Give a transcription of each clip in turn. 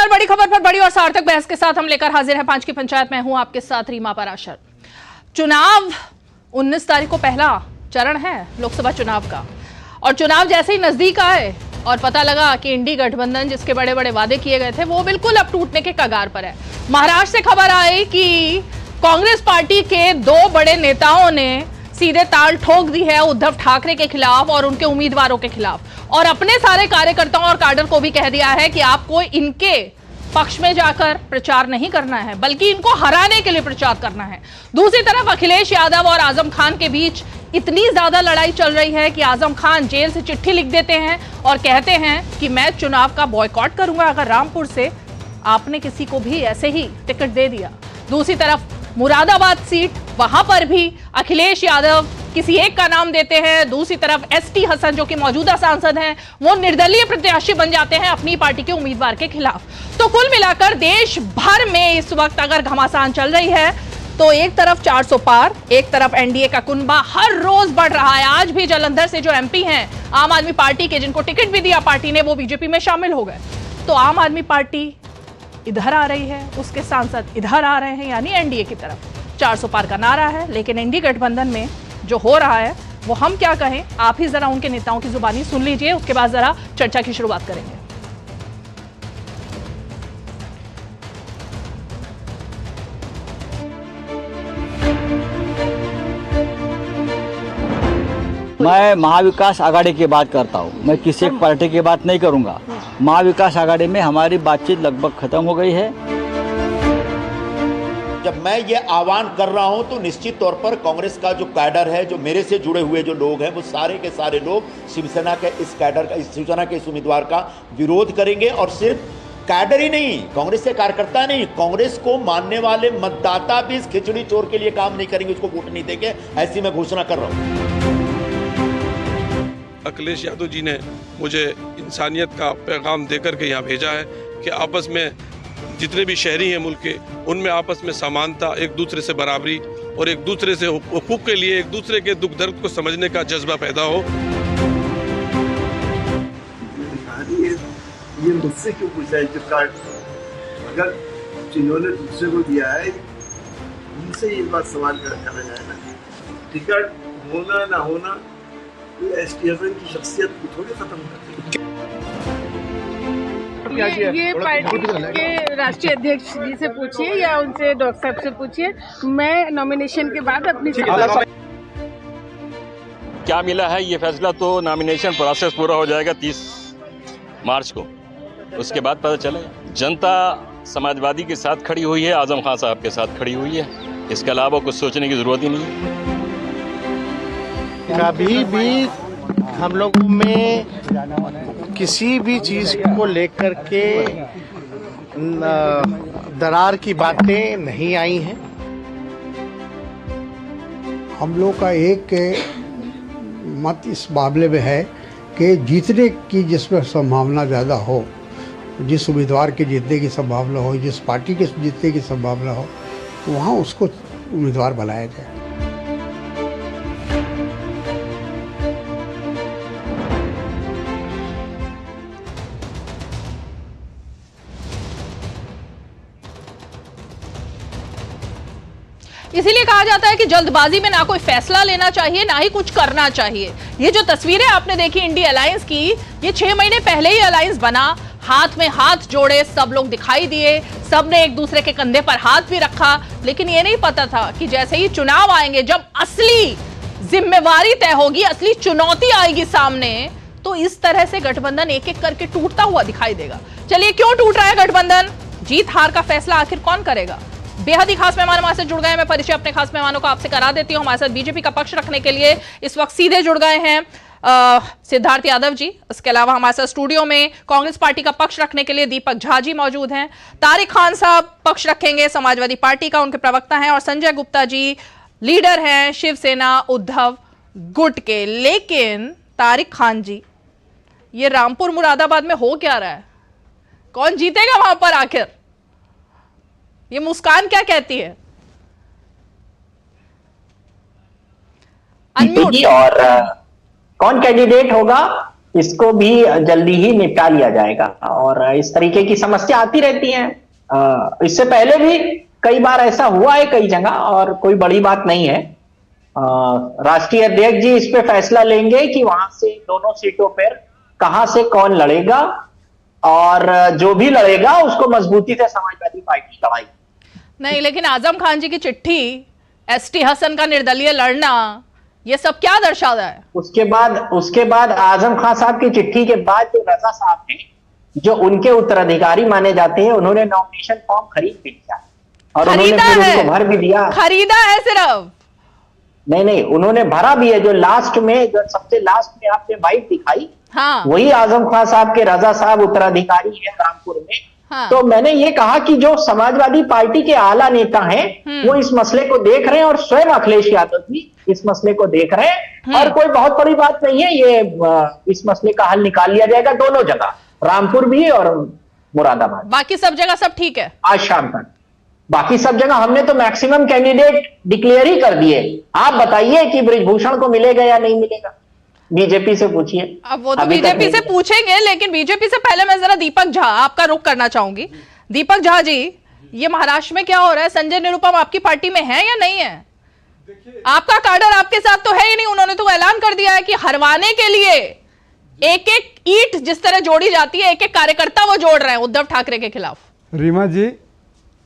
नमस्कार। बड़ी खबर पर बड़ी और सार्थक बहस के साथ हम लेकर हाजिर हैं 5 की पंचायत में। हूं आपके साथ रीमा पराशर। चुनाव 19 तारीख को पहला चरण है लोकसभा चुनाव का, और चुनाव जैसे ही नजदीक आए और पता लगा कि इंडी गठबंधन जिसके बड़े बड़े वादे किए गए थे वो बिल्कुल अब टूटने के कगार पर है। महाराष्ट्र से खबर आई कि कांग्रेस पार्टी के 2 बड़े नेताओं ने सीधे ताल ठोक दी है उद्धव ठाकरे के खिलाफ और उनके उम्मीदवारों के खिलाफ, और अपने सारे कार्यकर्ताओं और काडर को भी कह दिया है कि आपको इनके पक्ष में जाकर प्रचार नहीं करना है बल्कि इनको हराने के लिए प्रचार करना है। दूसरी तरफ अखिलेश यादव और आजम खान के बीच इतनी ज्यादा लड़ाई चल रही है कि आजम खान जेल से चिट्ठी लिख देते हैं और कहते हैं कि मैं चुनाव का बॉयकॉट करूंगा अगर रामपुर से आपने किसी को भी ऐसे ही टिकट दे दिया। दूसरी तरफ मुरादाबाद सीट, वहां पर भी अखिलेश यादव किसी एक का नाम देते हैं। दूसरी तरफ एसटी हसन जो कि मौजूदा सांसद हैं वो निर्दलीय प्रत्याशी बन जाते हैं अपनी पार्टी के उम्मीदवार के खिलाफ। तो कुल मिलाकर देश भर में इस वक्त अगर घमासान चल रही है तो एक तरफ 400 पार, एक तरफ एनडीए का कुनबा हर रोज बढ़ रहा है। आज भी जालंधर से जो एमपी हैं आम आदमी पार्टी के, जिनको टिकट भी दिया पार्टी ने, वो बीजेपी में शामिल हो गए। तो आम आदमी पार्टी इधर आ रही है, उसके सांसद इधर आ रहे हैं, यानी एनडीए की तरफ 400 पार का नारा है। लेकिन एनडीए गठबंधन में जो हो रहा है वो हम क्या कहें, आप ही जरा उनके नेताओं की जुबानी सुन लीजिए, उसके बाद जरा चर्चा की शुरुआत करेंगे। मैं महाविकास आघाड़ी की बात करता हूँ, मैं किसी एक पार्टी की बात नहीं करूँगा। महाविकास आघाड़ी में हमारी बातचीत लगभग खत्म हो गई है। जब मैं ये आह्वान कर रहा हूं तो निश्चित तौर पर कांग्रेस का जो कैडर है, जो मेरे से जुड़े हुए जो लोग हैं, वो सारे के सारे लोग शिवसेना के इस कैडर का, शिवसेना के इस उम्मीदवार का विरोध करेंगे। और सिर्फ कैडर ही नहीं, कांग्रेस के कार्यकर्ता नहीं, कांग्रेस को मानने वाले मतदाता भी इस खिचड़ी चोर के लिए काम नहीं करेंगे, उसको वोट नहीं देंगे, ऐसी मैं घोषणा कर रहा हूँ। अखिलेश यादव जी ने मुझे इंसानियत का पैगाम देकर के यहाँ भेजा है कि आपस में जितने भी शहरी हैं मुल्क के, उनमें आपस में समानता, एक दूसरे से बराबरी और एक दूसरे से हुकूक के लिए एक दूसरे के दुख दर्द को समझने का जज्बा पैदा हो। ये मुझसे क्यों पूछा है? जो कार्ड अगर जिन्होंने दूसरे को दिया है उनसे ये बात सवाल करना जाए ना, टिकट होना ना होना एसटी हसन की शख्सियत को थोड़ी खत्म करती है। ये पार्टी के राष्ट्रीय अध्यक्ष जी से पूछिए या उनसे डॉक्टर साहब से पूछिए। मैं नॉमिनेशन के बाद अपनी क्या मिला है ये फैसला तो नॉमिनेशन प्रोसेस पूरा हो जाएगा 30 मार्च को, उसके बाद पता चलेगा। जनता समाजवादी के साथ खड़ी हुई है, आजम खान साहब के साथ खड़ी हुई है, इसके अलावा कुछ सोचने की जरूरत ही नहीं है। कभी भी हम लोगों में किसी भी चीज को लेकर के दरार की बातें नहीं आई हैं। हम लोग का एक मत इस मामले में है कि जीतने की जिसमें संभावना ज़्यादा हो, जिस उम्मीदवार के जीतने की संभावना हो, जिस पार्टी के जीतने की संभावना हो, वहाँ उसको उम्मीदवार बनाया जाए। इसीलिए कहा जाता है कि जल्दबाजी में ना कोई फैसला लेना चाहिए ना ही कुछ करना चाहिए। ये जो तस्वीरें आपने देखी इंडी अलायंस की, ये 6 महीने पहले ही अलायंस बना, हाथ में हाथ जोड़े सब लोग दिखाई दिए, सबने एक दूसरे के कंधे पर हाथ भी रखा। लेकिन ये नहीं पता था कि जैसे ही चुनाव आएंगे, जब असली जिम्मेवारी तय होगी, असली चुनौती आएगी सामने, तो इस तरह से गठबंधन एक एक करके टूटता हुआ दिखाई देगा। चलिए, क्यों टूट रहा है गठबंधन, जीत हार का फैसला आखिर कौन करेगा? बेहद ही खास मेहमान हमारे साथ जुड़ गए। मैं परिचय अपने खास मेहमानों को आपसे करा देती हूँ। हमारे साथ बीजेपी का पक्ष रखने के लिए इस वक्त सीधे जुड़ गए हैं सिद्धार्थ यादव जी। इसके अलावा हमारे साथ स्टूडियो में कांग्रेस पार्टी का पक्ष रखने के लिए दीपक झा जी मौजूद हैं। तारिक खान साहब पक्ष रखेंगे समाजवादी पार्टी का, उनके प्रवक्ता हैं। और संजय गुप्ता जी लीडर हैं शिवसेना उद्धव गुट के। लेकिन तारिक खान जी, ये रामपुर मुरादाबाद में हो क्या रहा है? कौन जीतेगा वहां पर आखिर? ये मुस्कान क्या कहती है? और कौन कैंडिडेट होगा इसको भी जल्दी ही निपटा लिया जाएगा। और इस तरीके की समस्या आती रहती है, इससे पहले भी कई बार ऐसा हुआ है कई जगह, और कोई बड़ी बात नहीं है। राष्ट्रीय अध्यक्ष जी इस पे फैसला लेंगे कि वहां से दोनों सीटों पर कहां से कौन लड़ेगा, और जो भी लड़ेगा उसको मजबूती से समाजवादी पार्टी लड़ाई। नहीं, लेकिन आजम खान जी की चिट्ठी, एसटी हसन का निर्दलीय लड़ना, ये सब क्या दर्शाता है? उसके बाद आजम खान साहब की चिट्ठी के बाद जो रजा साहब हैं, जो उनके उत्तराधिकारी माने जाते हैं, उन्होंने नॉमिनेशन फॉर्म खरीद भी लिया और उन्होंने फिर उसको भर भी दिया। खरीदा है सिर्फ? नहीं, उन्होंने भरा भी है। जो लास्ट में, जो सबसे लास्ट में आपने बाइट दिखाई, हाँ, वही आजम खान साहब के रजा साहब उत्तराधिकारी है रामपुर में। हाँ। तो मैंने ये कहा कि जो समाजवादी पार्टी के आला नेता हैं, वो इस मसले को देख रहे हैं, और स्वयं अखिलेश यादव भी इस मसले को देख रहे हैं, और कोई बहुत बड़ी बात नहीं है। ये इस मसले का हल निकाल लिया जाएगा दोनों जगह, रामपुर भी और मुरादाबाद। बाकी सब जगह सब ठीक है आज शाम तक? बाकी सब जगह हमने तो मैक्सिमम कैंडिडेट डिक्लेयर ही कर दिए। आप बताइए कि बृजभूषण को मिलेगा या नहीं मिलेगा, बीजेपी से पूछिए। अब वो तो बीजेपी से पूछेंगे, लेकिन बीजेपी से पहले मैं जरा दीपक झा, आपका रुख करना चाहूंगी। दीपक झा जी, ये महाराष्ट्र में क्या हो रहा है? संजय निरुपम आपकी पार्टी में है या नहीं है? आपका काडर आपके साथ तो है ही नहीं। उन्होंने तो ऐलान कर दिया है कि हरवाने के लिए एक एक ईंट जिस तरह जोड़ी जाती है, एक एक कार्यकर्ता वो जोड़ रहे हैं उद्धव ठाकरे के खिलाफ। रीमा जी,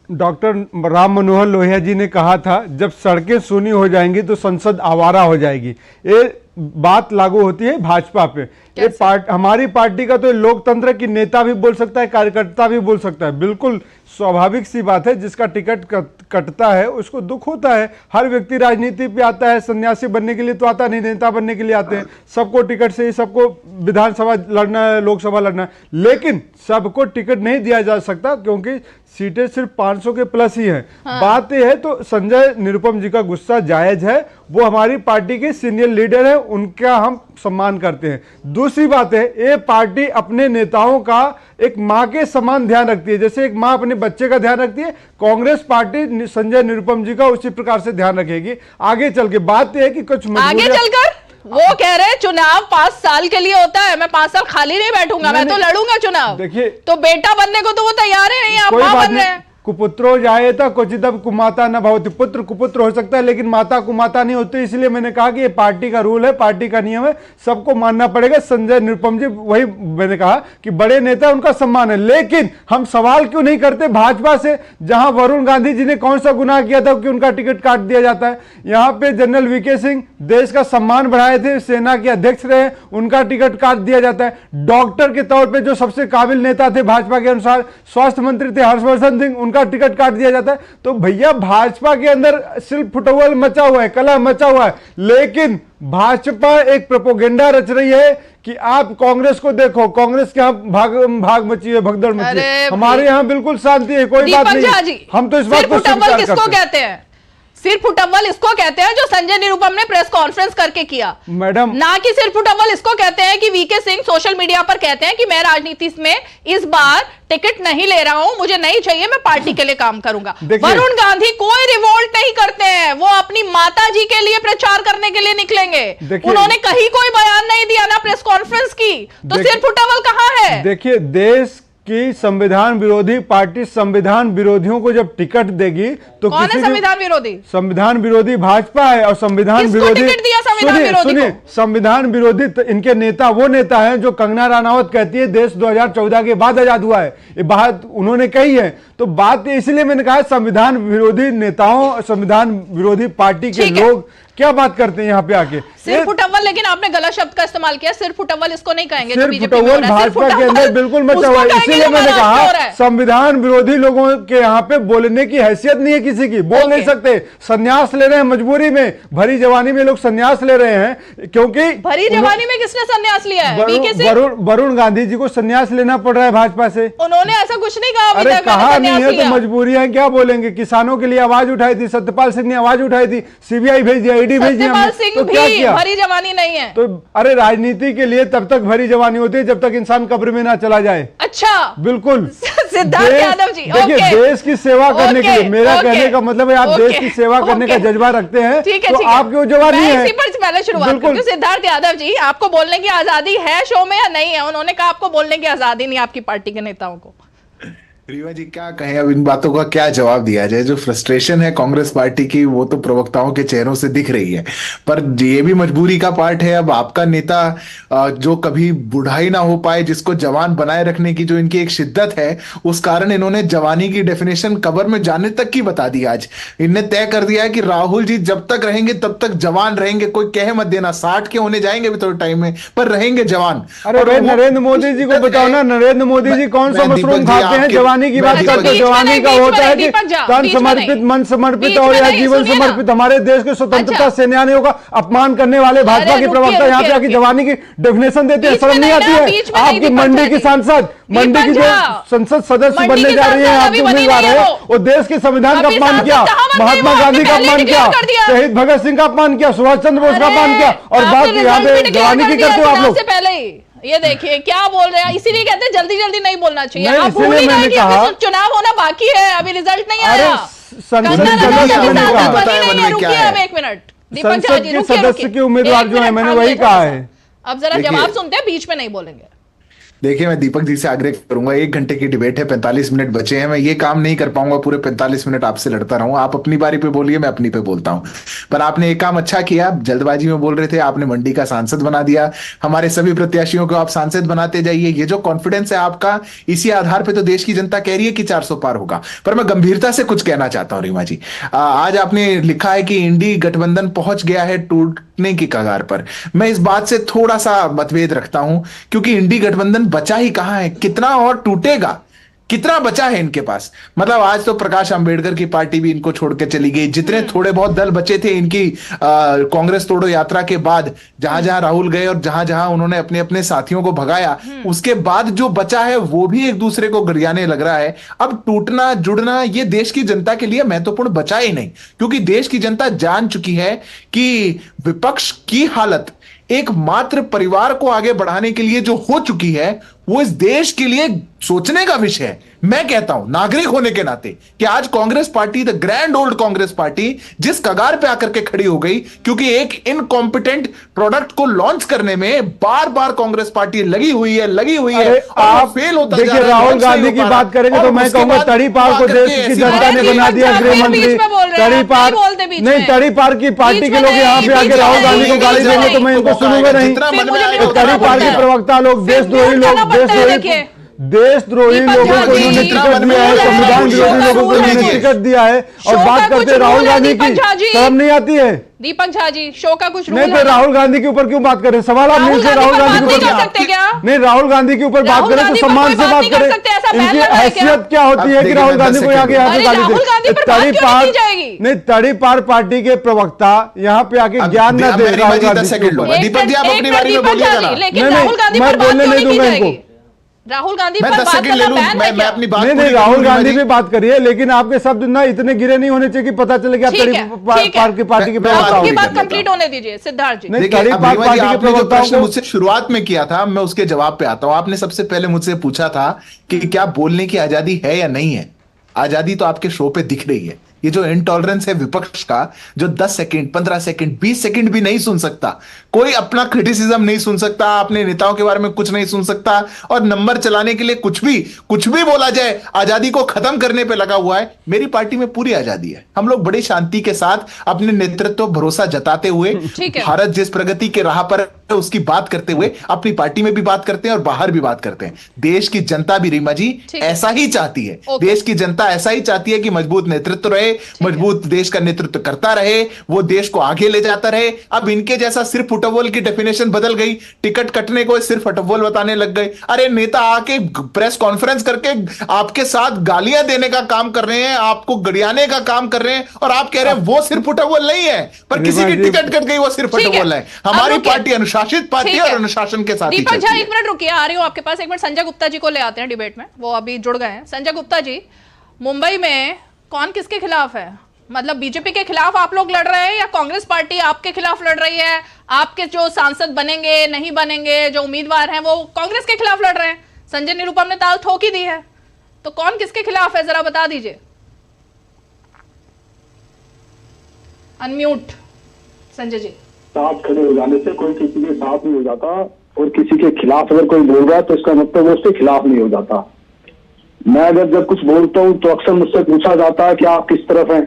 डॉक्टर राम मनोहर लोहिया जी ने कहा था, जब सड़कें सूनी हो जाएंगी तो संसद आवारा हो जाएगी। ये बात लागू होती है भाजपा पे। ये हमारी पार्टी का तो लोकतंत्र की नेता भी बोल सकता है, कार्यकर्ता भी बोल सकता है। बिल्कुल स्वाभाविक सी बात है, जिसका टिकट कटता है उसको दुख होता है। हर व्यक्ति राजनीति पे आता है, सन्यासी बनने के लिए तो आता नहीं, नेता बनने के लिए आते हैं। सबको टिकट से ही, सबको विधानसभा लड़ना है, लोकसभा लड़ना है, लेकिन सबको टिकट नहीं दिया जा सकता, क्योंकि सीटें सिर्फ 500 के प्लस ही हैं। हाँ। बात यह है, तो संजय निरुपम जी का गुस्सा जायज है, वो हमारी पार्टी के सीनियर लीडर हैं, उनका हम सम्मान करते हैं। दूसरी बात है, ये पार्टी अपने नेताओं का एक माँ के समान ध्यान रखती है। जैसे एक माँ अपने बच्चे का ध्यान रखती है, कांग्रेस पार्टी संजय निरुपम जी का उसी प्रकार से ध्यान रखेगी आगे चल के। बात यह है कि कुछ आगे चलकर वो कह रहे हैं चुनाव 5 साल के लिए होता है, मैं 5 साल खाली नहीं बैठूंगा, मैं तो लड़ूंगा चुनाव। देखिए, तो बेटा बनने को तो वो तैयार ही नहीं, आप मां बन रहे हैं। कुपुत्रो जायेता क्वचित कुमाता न भवति। पुत्र कुपुत्र हो सकता है, लेकिन माता कुमाता नहीं होती। इसलिए मैंने कहा कि ये पार्टी का रूल है, पार्टी का नियम है, सबको मानना पड़ेगा। संजय निरुपम जी, वही मैंने कहा कि बड़े नेता, उनका सम्मान है, लेकिन हम सवाल क्यों नहीं करते भाजपा से, जहां वरुण गांधी जी ने कौन सा गुनाह किया था कि उनका टिकट काट दिया जाता है। यहाँ पे जनरल वीके सिंह देश का सम्मान बढ़ाए थे, सेना के अध्यक्ष रहे, उनका टिकट काट दिया जाता है। डॉक्टर के तौर पर जो सबसे काबिल नेता थे भाजपा के अनुसार, स्वास्थ्य मंत्री थे हर्षवर्धन सिंह, उनका टिकट काट दिया जाता है। तो भैया, भाजपा के अंदर सिर्फ फुटबॉल मचा हुआ है, कलह मचा हुआ है, लेकिन भाजपा एक प्रोपोगेंडा रच रही है कि आप कांग्रेस को देखो, कांग्रेस के यहाँ भाग मची है, भगदड़ मची है। हमारे यहाँ बिल्कुल शांति है, कोई बात नहीं। हम तो इस बात को स्वीकार करते हैं। सिर्फ फुटबॉल इसको कहते हैं जो संजय निरुपम ने प्रेस कॉन्फ्रेंस करके किया, मैडम। ना कि सिर्फ फुटबॉल इसको कहते हैं कि वीके सिंह सोशल मीडिया पर कहते हैं कि मैं राजनीति में इस बार टिकट नहीं ले रहा हूं, मुझे नहीं चाहिए, मैं पार्टी के लिए काम करूंगा। वरुण गांधी कोई रिवोल्ट नहीं करते हैं, वो अपनी माता जी के लिए प्रचार करने के लिए निकलेंगे। उन्होंने कहीं कोई बयान नहीं दिया, ना प्रेस कॉन्फ्रेंस की, तो सिर्फ फुटबॉल कहां है? देखिए, देश कि संविधान विरोधी पार्टी संविधान विरोधियों को जब टिकट देगी तो कौन है संविधान विरोधी? संविधान विरोधी भाजपा है। और संविधान विरोधी, सुनिए, संविधान विरोधी तो इनके नेता वो नेता हैं जो कंगना रनावत कहती है देश 2014 के बाद आजाद हुआ है, ये बात उन्होंने कही है। तो बात इसलिए मैंने कहा संविधान विरोधी नेताओं, संविधान विरोधी पार्टी के लोग क्या बात करते हैं यहाँ पे आके। सिर्फ फुटबॉल, लेकिन आपने गलत शब्द का इस्तेमाल किया। सिर्फ फुटबॉल इसको नहीं कहेंगे, सिर्फ फुटबॉल भाजपा के अंदर बिल्कुल मचा हुआ है। इसीलिए मैंने कहा संविधान विरोधी लोगों के यहाँ पे बोलने की हैसियत नहीं है किसी की, बोल नहीं सकते। संन्यास ले रहे हैं मजबूरी में, भरी जवानी में लोग संन्यास ले रहे हैं, क्योंकि भरी जवानी में किसने संन्यास लिया है? वरुण गांधी जी को संन्यास लेना पड़ रहा है भाजपा से। उन्होंने ऐसा कुछ नहीं कहा। अरे कहा नहीं है तो मजबूरी है, क्या बोलेंगे। किसानों के लिए आवाज उठाई थी, सत्यपाल सिंह ने आवाज उठाई थी, सीबीआई भेज दिया, आईडी भेजी सत्यपाल हमने, सिंह तो क्या भी किया? भरी जवानी नहीं है। तो अरे राजनीति के लिए तब तक भरी जवानी होती है जब तक इंसान कब्र में ना चला जाए। अच्छा, बिल्कुल। सिद्धार्थ यादव जी, देखिए, देश की सेवा करने के लिए, मेरा कहने का मतलब है आप देश की सेवा करने का जज्बा रखते हैं, तो आपकी वो जवानी है। इसी पर पहले शुरुआत करती हूं। सिद्धार्थ यादव जी, आपको बोलने की आजादी है शो में या नहीं है? उन्होंने कहा आपको बोलने की आजादी नहीं आपकी पार्टी के नेताओं को। रीवा जी क्या कहें, अब इन बातों का क्या जवाब दिया जाए। जो फ्रस्ट्रेशन है कांग्रेस पार्टी की वो तो प्रवक्ताओं के चेहरों से दिख रही है, पर ये भी मजबूरी का पार्ट है। अब आपका नेता जो कभी बुढ़ाई ना हो पाए, जिसको जवान बनाए रखने की जो इनकी एक शिद्दत है, उस कारण इन्होंने जवानी की डेफिनेशन कब्र में जाने तक की बता दी। आज इनने तय कर दिया है कि राहुल जी जब तक रहेंगे तब तक जवान रहेंगे। कोई कह मत देना 60 के होने जाएंगे भी थोड़े टाइम में, पर रहेंगे जवान। अरे नरेंद्र मोदी जी को बताओ ना, नरेंद्र मोदी जी कौन सा मशरूम खाते हैं? जवानी की बात करते, जवानी का होता है कि तन समर्पित, मन समर्पित और या जीवन समर्पित। हमारे देश के स्वतंत्रता सेनानियों का अपमान करने वाले भाजपा के प्रवक्ता यहाँ पे आके जवानी की डेफिनेशन देते हैं, शर्म नहीं आती है? आपकी मंडी की सांसद, मंडी की जो संसद सदस्य बनने जा रही है आपके उम्मीदवार है, वो देश के संविधान का अपमान किया, महात्मा गांधी का अपमान किया, शहीद भगत सिंह का अपमान किया, सुभाष चंद्र बोस का अपमान किया, और बात यहाँ पे जवानी की करते हो आप लोग। ये देखिए क्या बोल रहे हैं, इसीलिए कहते हैं जल्दी जल्दी नहीं बोलना चाहिए। नहीं, आप भूल ही गए कि अभी चुनाव होना बाकी है, अभी रिजल्ट नहीं आया। संसद के सदस्य के उम्मीदवार जो है, मैंने वही कहा है। अब जरा जवाब सुनते हैं, बीच में नहीं बोलेंगे। देखिए, मैं दीपक जी से आग्रह करूंगा, 1 घंटे की डिबेट है, 45 मिनट बचे हैं। मैं ये काम नहीं कर पाऊंगा पूरे 45 मिनट आपसे लड़ता रहूं। आप अपनी बारी पे बोलिए, मैं अपनी पे बोलता हूं। पर आपने एक काम अच्छा किया, जल्दबाजी में बोल रहे थे, आपने मंडी का सांसद बना दिया। हमारे सभी प्रत्याशियों को आप सांसद बनाते जाइए। ये जो कॉन्फिडेंस है आपका, इसी आधार पर तो देश की जनता कह रही है कि 400 पार होगा। पर मैं गंभीरता से कुछ कहना चाहता हूं रीमा जी। आज आपने लिखा है कि इंडी गठबंधन पहुंच गया है टूटने की कगार पर। मैं इस बात से थोड़ा सा मतभेद रखता हूं, क्योंकि इंडी गठबंधन बचा ही कहां है, कितना और टूटेगा, कितना बचा है इनके पास। मतलब आज तो प्रकाश अंबेडकर की पार्टी भी इनको छोड़ के चली गई। जितने थोड़े बहुत दल बचे थे इनकी कांग्रेस तोड़ो यात्रा के बाद, जहां जहां राहुल गए और जहां जहां उन्होंने अपने अपने साथियों को भगाया, उसके बाद जो बचा है वो भी एक दूसरे को गरियाने लग रहा है। अब टूटना जुड़ना ये देश की जनता के लिए महत्वपूर्ण बचा ही नहीं, क्योंकि देश की जनता जान चुकी है कि विपक्ष की हालत एकमात्र परिवार को आगे बढ़ाने के लिए जो हो चुकी है, वो इस देश के लिए सोचने का विषय है। मैं कहता हूं नागरिक होने के नाते कि आज Congress party, the grand old Congress party जिस कगार पे आकर के खड़ी हो गई, क्योंकि एक इनकॉम्पिटेंट प्रोडक्ट को लॉन्च करने में बार बार कांग्रेस पार्टी लगी हुई है। आप फेल होता देखिए, राहुल गांधी की बात करेंगे तो मैं कहूंगा तड़ीपार को देश की जनता ने बना दिया गृह मंत्री। तड़ीपार नहीं, तड़ीपार की पार्टी के लोग यहाँ पे आके राहुल गांधी को गाली देंगे तो मैं इनको सुनूंगा नहीं। तड़ीपार के प्रवक्ता लोग, देशद्रोही लोग, देशद्रोही लोगों को इन्होंने टिकट दिया है, संविधान विरोधी लोगों को इन्होंने टिकट दिया है, और बात करते हैं राहुल गांधी की, शर्म नहीं आती है? दीपक झा जी, शो का कुछ नहीं, तो राहुल गांधी के ऊपर क्यों बात करें? सवाल आप नहीं से राहुल गांधी के ऊपर नहीं, राहुल गांधी के ऊपर बात करें तो सम्मान से बात करें। इनकी हैसियत क्या होती है कि राहुल गांधी को आगे यहाँ से गाली दे? तड़ीपार नहीं, तड़ीपार पार्टी के प्रवक्ता यहाँ पे आके ज्ञान न दे राहुल गांधी। दीपक जी आप अपनी बारी में बोलिएगा ना। नहीं, मैं बोलने नहीं दूंगा इनको। राहुल गांधी मैं 10 सेकंड ले लूं, मैं अपनी बात नहीं, राहुल गांधी भी बात करिए, लेकिन आपके शब्द ना इतने गिरे नहीं होने चाहिए कि पता चले कि आप तड़ीपार की पार्टी के प्रवक्ता हो। बात कंप्लीट होने दीजिए सिद्धार्थ जी। तड़ीपार पार्टी के प्रवक्ता ने मुझसे शुरुआत में किया था, मैं उसके जवाब पे आता हूं। आपने सबसे पहले मुझसे पूछा था कि क्या बोलने की आजादी है या नहीं है। आजादी तो आपके शो पे दिख रही है। ये जो इंटॉलरेंस है विपक्ष का, जो 10 सेकंड 15 सेकंड 20 सेकंड भी नहीं सुन सकता, कोई अपना क्रिटिसिज्म नहीं सुन सकता, अपने नेताओं के बारे में कुछ नहीं सुन सकता, और नंबर चलाने के लिए कुछ भी बोला जाए, आजादी को खत्म करने पे लगा हुआ है। मेरी पार्टी में पूरी आजादी है। हम लोग बड़ी शांति के साथ अपने नेतृत्व भरोसा जताते हुए, भारत जिस प्रगति के राह पर उसकी बात करते हुए अपनी पार्टी में भी बात करते हैं और बाहर भी बात करते हैं। देश की जनता भी रीमा जी ऐसा ही चाहती है। देश की जनता ऐसा ही चाहती है कि मजबूत नेतृत्व रहे, मजबूत देश का नेतृत्व करता रहे, वो देश को आगे ले जाता रहे। अब इनके जैसा सिर्फ फुटबॉल की डेफिनेशन बदल गई, टिकट कटने को सिर्फ फुटबॉल बताने लग गए। अरे नेता आके प्रेस कॉन्फ्रेंस करके आपके साथ गालियां देने का काम कर रहे हैं, आपको गरियाने का काम कर रहे हैं, और आप कह रहे हैं वो सिर्फ फुटबॉल नहीं है, पर किसी की टिकट कट गई वो सिर्फ फुटबॉल है। हमारी पार्टी अनुशासित पार्टी और अनुशासन के साथ। दीपक झा 1 मिनट रुकिए, आ रही हूं आपके पास। 1 मिनट संजय गुप्ता जी को ले आते हैं डिबेट में, वो अभी जुड़ गए हैं। संजय गुप्ता जी, मुंबई में कौन किसके खिलाफ है? मतलब बीजेपी के खिलाफ आप लोग लड़ रहे हैं या कांग्रेस पार्टी आपके खिलाफ लड़ रही है? आपके जो सांसद बनेंगे नहीं बनेंगे, जो उम्मीदवार हैं वो कांग्रेस के खिलाफ लड़ रहे हैं। संजय निरुपम ने ताल ठोक ही दी है, तो कौन किसके खिलाफ है जरा बता दीजिए। अनम्यूट संजय जी। साथ खड़े हो जाने से कोई किसी के साथ नहीं हो जाता, और किसी के खिलाफ अगर कोई बोल रहा है तो इसका मतलब वो उसके खिलाफ नहीं हो जाता। मैं अगर जब कुछ बोलता हूँ तो अक्सर मुझसे पूछा जाता है कि आप किस तरफ हैं,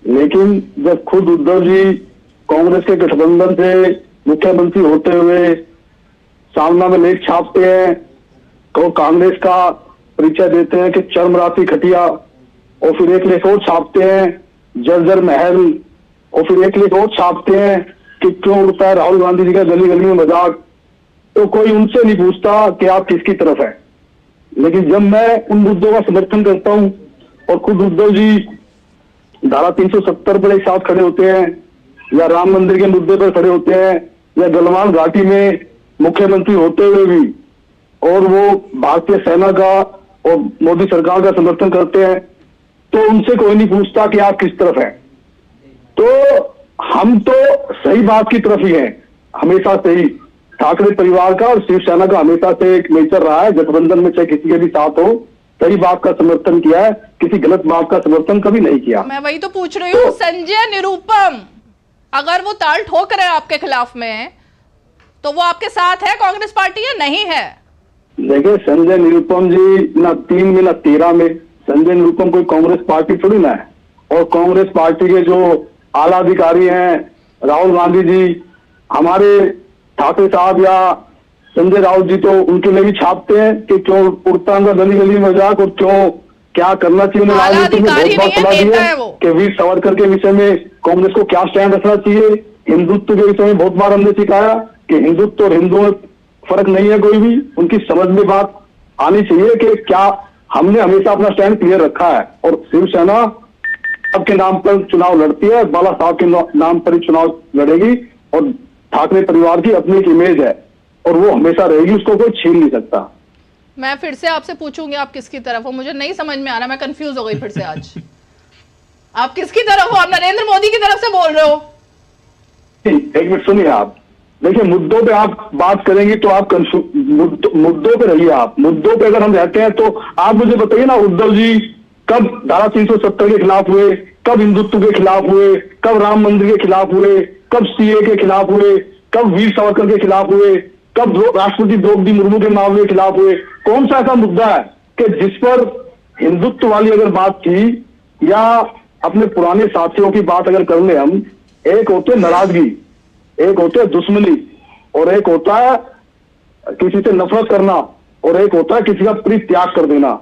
लेकिन जब खुद उद्धव जी कांग्रेस के गठबंधन से मुख्यमंत्री होते हुए सामना में लेख छापते हैं तो कांग्रेस का परिचय देते हैं कि चरमराती खटिया, और फिर एक लेख और छापते हैं जर्जर महल, और फिर एक लेख और छापते हैं कि क्यों उड़ता है राहुल गांधी जी का गली गली में मजाक, तो कोई उनसे नहीं पूछता कि आप किसकी तरफ है। लेकिन जब मैं उन मुद्दों का समर्थन करता हूं और खुद उद्धव जी धारा 370 पर एक साथ खड़े होते हैं, या राम मंदिर के मुद्दे पर खड़े होते हैं, या गलवान घाटी में मुख्यमंत्री होते हुए भी और वो भारतीय सेना का और मोदी सरकार का समर्थन करते हैं, तो उनसे कोई नहीं पूछता कि आप किस तरफ हैं। तो हम तो सही बात की तरफ ही हैं हमेशा से ही। ठाकरे परिवार का और शिवसेना का हमेशा से एक नेचर रहा है, गठबंधन में चाहे किसी के भी साथ हो, सही बात का समर्थन किया है, किसी गलत बात का समर्थन कभी नहीं किया। मैं वही तो पूछ रही हूँ, संजय निरुपम अगर वो ताल ठोक रहे हैं आपके खिलाफ में, तो वो आपके साथ है कांग्रेस पार्टी या नहीं है? देखिए संजय निरुपम जी ना 3 में ना 13 में, संजय निरुपम कोई कांग्रेस पार्टी थोड़ी ना है। और कांग्रेस पार्टी के जो आला अधिकारी हैं, राहुल गांधी जी, हमारे ठाकरे साहब या संजय राउत जी, तो उनके लिए भी छापते हैं कि क्यों उड़ता है गली गली मजाक, और क्यों क्या करना चाहिए। उन्हें राजनीति में बहुत बार सलाह दी है कि वीर सावरकर के विषय में कांग्रेस को क्या स्टैंड रखना चाहिए। हिंदुत्व के विषय में बहुत बार हमने सिखाया कि हिंदुत्व और हिंदुओं में फर्क नहीं है कोई भी, उनकी समझ में बात आनी चाहिए कि क्या। हमने हमेशा अपना स्टैंड क्लियर रखा है, और शिवसेना सबके नाम पर चुनाव लड़ती है, बाला साहब के नाम पर ही चुनाव लड़ेगी, और ठाकरे परिवार की अपनी एक इमेज है और वो हमेशा रहेगी, उसको कोई छीन नहीं सकता। मैं फिर से आपसे पूछूंगी आप किसकी तरफ हो, मुझे नहीं समझ में आ रहा, मैं कंफ्यूज हो गई फिर से आज। आप किसकी तरफ हो? आप नरेंद्र मोदी की तरफ से बोल रहे हो? एक मिनट सुनिए आप, देखिए मुद्दों पे आप बात करेंगी तो आप मुद्दों पे रहिए। आप मुद्दों पे अगर हम रहते हैं तो आप मुझे बताइए ना, उद्धव जी कब धारा 370 के खिलाफ हुए, कब हिंदुत्व के खिलाफ हुए, कब राम मंदिर के खिलाफ हुए, कब सीए के खिलाफ हुए, कब वीर सावरकर के खिलाफ हुए, कब राष्ट्रपति द्रौपदी मुर्मू के मामले के खिलाफ हुए? कौन सा ऐसा मुद्दा है कि जिस पर हिंदुत्व वाली अगर बात की, या अपने पुराने साथियों की बात अगर कर ले हम, एक होते नाराजगी, एक होते दुश्मनी, और एक होता है किसी से नफरत करना, और एक होता है किसी का प्रीत त्याग कर देना।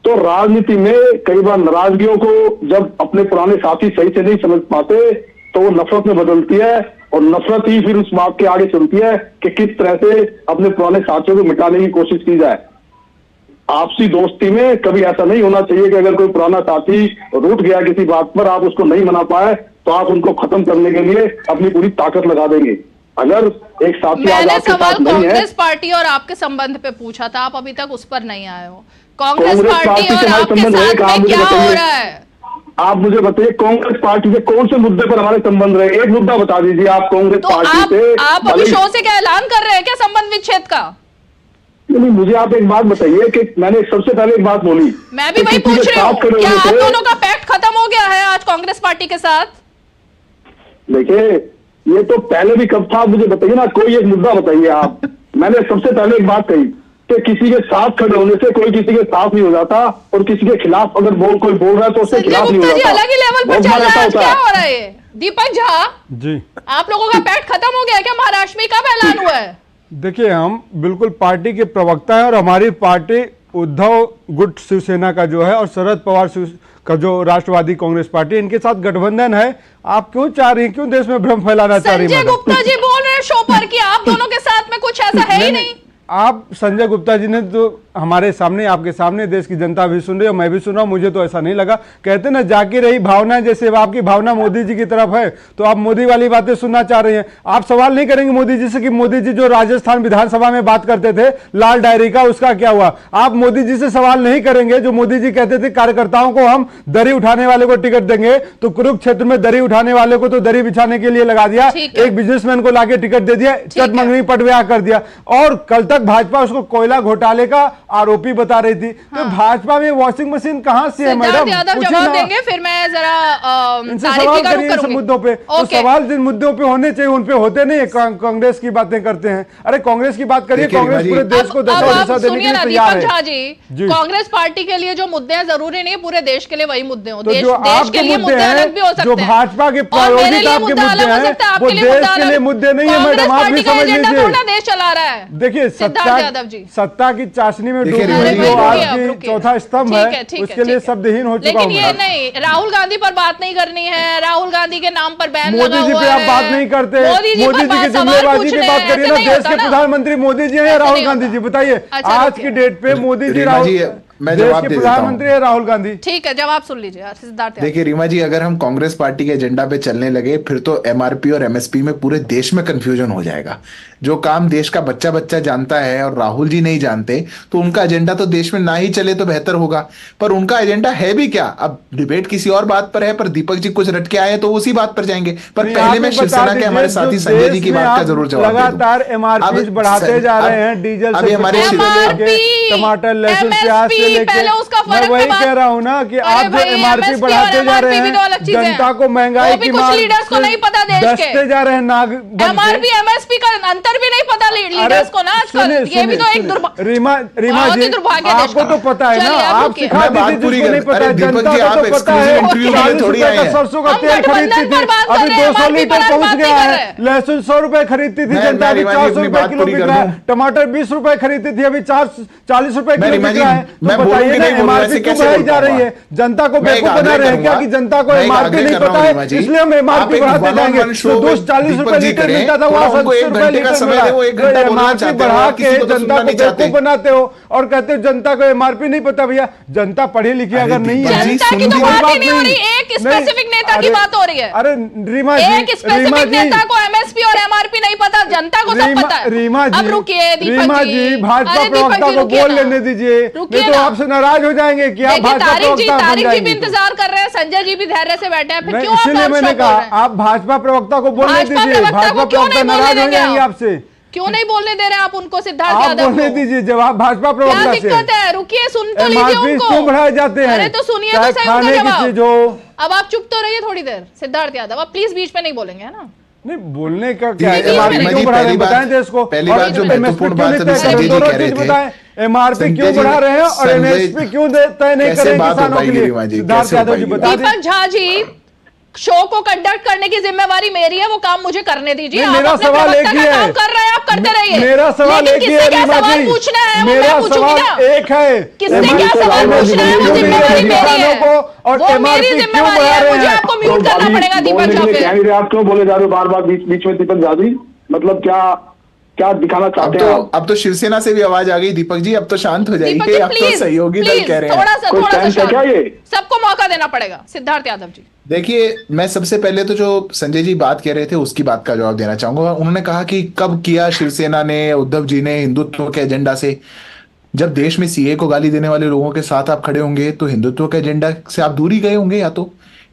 तो राजनीति में कई बार नाराजगियों को जब अपने पुराने साथी सही से नहीं समझ पाते तो वो नफरत में बदलती है, और नफरत ही फिर उस बात के आगे चलती है कि किस तरह से अपने पुराने साथियों को मिटाने की कोशिश की जाए। आपसी दोस्ती में कभी ऐसा नहीं होना चाहिए कि अगर कोई पुराना साथी रूठ गया किसी बात पर, आप उसको नहीं मना पाए तो आप उनको खत्म करने के लिए अपनी पूरी ताकत लगा देंगे। अगर एक साथी आज आपके साथ नहीं है। कांग्रेस पार्टी और आपके संबंध पे पूछा था, आप अभी तक उस पर नहीं आए हो। कांग्रेस पार्टी और आपके साथ में क्या हो रहा है? आप मुझे बताइए कांग्रेस पार्टी से कौन से मुद्दे पर हमारे संबंध रहे? एक मुद्दा बता दीजिए आप कांग्रेस पार्टी से। आप अभी शो से क्या ऐलान कर रहे हैं क्या संबंध विच्छेद का? नहीं, मुझे आप एक बात बताइए कि मैंने सबसे पहले एक बात बोली, मैं भी वही पूछ रही हूँ, क्या आप दोनों का पैक्ट खत्म हो गया है आज कांग्रेस पार्टी के साथ? देखिए ये तो पहले भी कब था, आप मुझे बताइए ना, कोई एक मुद्दा बताइए आप। मैंने सबसे पहले एक बात कही कि किसी के साथ खड़े होने से कोई किसी के साथ नहीं हो जाता, और किसी के खिलाफ अगर कोई बोल रहा है तो उसके खिलाफ नहीं हो जाता। अलग ही लेवल पर चल रहा है, क्या हो रहा है? दीपक झा जी, आप लोगों का पैक्ट खत्म हो गया क्या? महाराष्ट्र में कब ऐलान हुआ है? देखिए हम बिल्कुल पार्टी के प्रवक्ता हैं, और हमारी पार्टी उद्धव गुट शिवसेना का जो है और शरद पवार का जो राष्ट्रवादी कांग्रेस पार्टी, इनके साथ गठबंधन है। आप क्यों चाह रही हैं, क्यों देश में भ्रम फैलाना चाह रही हैं? संजय गुप्ता जी बोल रहे हैं शो पर कि आप दोनों के साथ में कुछ ऐसा है ही नहीं। आप संजय गुप्ता जी ने तो हमारे सामने, आपके सामने देश की जनता भी सुन रही है और मैं भी सुन रहा हूं, मुझे तो ऐसा नहीं लगा। कहते ना जाकी रही भावना, जैसे आपकी भावना मोदी जी की तरफ है तो आप मोदी वाली बातें सुनना चाह रहे हैं। आप सवाल नहीं करेंगे मोदी जी से कि मोदी जी जो राजस्थान विधानसभा में बात करते थे लाल डायरी का, उसका क्या हुआ? आप मोदी जी से सवाल नहीं करेंगे जो मोदी जी कहते थे कार्यकर्ताओं को हम दरी उठाने वाले को टिकट देंगे, तो कुरुक्षेत्र में दरी उठाने वाले को तो दरी बिछाने के लिए लगा दिया, एक बिजनेसमैन को लाके टिकट दे दिया, चटमंगनी पटव्या कर दिया। और कल तक भाजपा उसको कोयला घोटाले का आरोपी बता रही थी। तो भाजपा में वॉशिंग मशीन कहां से है मैडम? जवाब देंगे, फिर मैं जरा इनसे सवाल करिए इस मुद्दों पे। तो सवाल जिन मुद्दों पे होने चाहिए उन पे होते नहीं। कांग्रेस की बातें करते हैं। अरे कांग्रेस की बात करिए, कांग्रेस पूरे देश को दशा देने के लिए तैयार है। जी, कांग्रेस पार्टी के लिए जो मुद्दे हैं जरूरी नहीं पूरे देश के लिए वही मुद्दे हो। देश के लिए मुद्दे अलग भी हो सकते हैं, जो भाजपा के प्रायोजित आपके मुद्दे हैं वो देश के लिए मुद्दे नहीं है मैडम, आप भी समझ लीजिए। देश चला रहा है, देखिए सत्ता की चाशनी में जो आज की चौथा स्तंभ है उसके लिए शब्दहीन हो चुका हूं। लेकिन ये नहीं, राहुल गांधी पर बात नहीं करनी है, राहुल गांधी के नाम पर बैन लगा हुआ है। मोदी जी पे आप बात नहीं करते, मोदी जी की जुमलेबाजी की बात करिए ना। देश के प्रधानमंत्री मोदी जी हैं या राहुल गांधी जी? बताइए आज की डेट पे मोदी जी मैं जवाब दे देता हूं। प्रधानमंत्री है राहुल गांधी। ठीक है, जवाब सुन लीजिए सिद्धार्थ। देखिए रीमा जी, अगर हम कांग्रेस पार्टी के एजेंडा पे चलने लगे फिर तो एमआरपी और एमएसपी में पूरे देश में कंफ्यूजन हो जाएगा। जो काम देश का बच्चा बच्चा जानता है और राहुल जी नहीं जानते, तो उनका एजेंडा तो देश में ना ही चले तो बेहतर होगा। पर उनका एजेंडा है भी क्या? अब डिबेट किसी और बात पर है, पर दीपक जी कुछ रट के आए तो उसी बात पर जाएंगे। पर पहले मैं शिवसेना के हमारे साथी संजय जी की बात का जरूर जवाब लगातार एमआरपी बढ़ाते जा रहे हैं, डीजल से टमाटर लहसुन प्याज से लेकर। मैं वही कह रहा हूँ ना कि आप जो एमआरपी बढ़ाते जा रहे हैं, जनता को महंगाई की मार दसते जा रहे हैं नाग। एमआरपी एमएसपी का अंतर भी नहीं पता लीडर्स को ना आजकल। ये भी तो एक रीमा जी आपको तो पता है ना, आप सिखा दीजिए नहीं पता है, जनता को तो पता है। 40 रुपए का सरसों का तेल खरीदती थी, अभी 200 लीटर पहुंच गया है। लहसुन 100 रुपए खरीदती थी जनता, अभी 400 रुपए किलो बिक रहा है। टमाटर 20 रुपए खरीदती थी, अभी 40 रुपए किलो बिक रहा है। तो बताइए ना एमआरपी क्यों बढ़ाई जा रही है? जनता को बेवकूफ बना रहे हैं क्या कि जनता को एमआरपी नहीं पता है इसलिए हम एमआरपी बढ़ाते जाएंगे? तो 40 रुपए लीटर मिलता था वहां 70 रुपए लीटर एमआरपी बढ़ा के जनता को बेवकूफ बनाते हो और कहते हो जनता को एमआरपी नहीं पता। भैया जनता पढ़ी लिखी अगर नहीं है, जनता की तो बात ही नहीं हो रही, एक स्पेसिफिक नेता की बात हो रही है। अरे रीमा जी, एक स्पेसिफिक नेता को एमएसपी और एमआरपी नहीं पता, जनता को सब पता है। रीमा जी, अब रुकिए रीमा जी, भाजपा प्रवक्ता को बोल लेने दीजिए, नहीं तो आपसे नाराज हो जाएंगे कि आप भाजपा प्रवक्ता बन जी भी इंतजार कर रहे हैं, संजय जी भी धैर्य से बैठे हैं, फिर क्यों? इसलिए मैंने कहा आप भाजपा प्रवक्ता को बोलने दीजिए, भाजपा प्रवक्ता नाराज हो जाएंगे आपसे। क्यों नहीं बोलने दे रहे आप उनको? सिद्धार्थ यादव आप बोलने दीजिए जवाब भाजपा प्रवक्ता से। क्या दिक्कत है? रुकिए, सुन तो लीजिए उनको। क्यों बढ़ाए जाते हैं? अरे तो सुनिए तो सही उनका जवाब। अब आप चुप तो रहिए थोड़ी देर। सिद्धार्थ यादव आप प्लीज बीच में नहीं बोलेंगे, है ना? नहीं बोलने का क्या है? एमआरपी क्यों बढ़ा रहे हैं बताएं देश को। पहली बात जो महत्वपूर्ण बात संजय जी कह रहे थे, एमआरपी क्यों बढ़ा रहे हैं और एमएसपी क्यों तय नहीं कर रहे हैं किसानों के लिए? सिद्धार्थ यादव जी बता दें। दीपक झा जी, शो को कंडक्ट करने की जिम्मेवारी मेरी है, वो काम मुझे करने दीजिए। मेरा सवाल एक ही है, कर रहे हैं आप करते रहिए। मेरा सवाल एक ही है रीमा जी, पूछना है मेरा सवाल एक है, किससे क्या सवाल पूछना है? वो जिम्मेवारी मेरी है और एमआरपी क्यों बढ़ा रहे हैं? आपको म्यूट करना पड़ेगा दीपक झा पे। आप क्यों बोले जा रहे हो बार बार बीच में? दीपक झा जी मतलब क्या दिखाना चाहते हैं? अब तो शिवसेना से भी आवाज आ गई दीपक जी, अब तो शांत हो जाइए। अब तो सहयोगी दल कह रहे हैं, थोड़ा सा सबको मौका देना पड़ेगा। सिद्धार्थ यादव जी देखिए, मैं सबसे पहले तो जो संजय जी बात कह रहे थे उसकी बात का जवाब देना चाहूंगा। उन्होंने कहा कि कब किया शिवसेना ने, उद्धव जी ने हिंदुत्व के एजेंडा से? जब देश में सीए को गाली देने वाले लोगों के साथ आप खड़े होंगे तो हिंदुत्व के एजेंडा से आप दूर ही गए होंगे,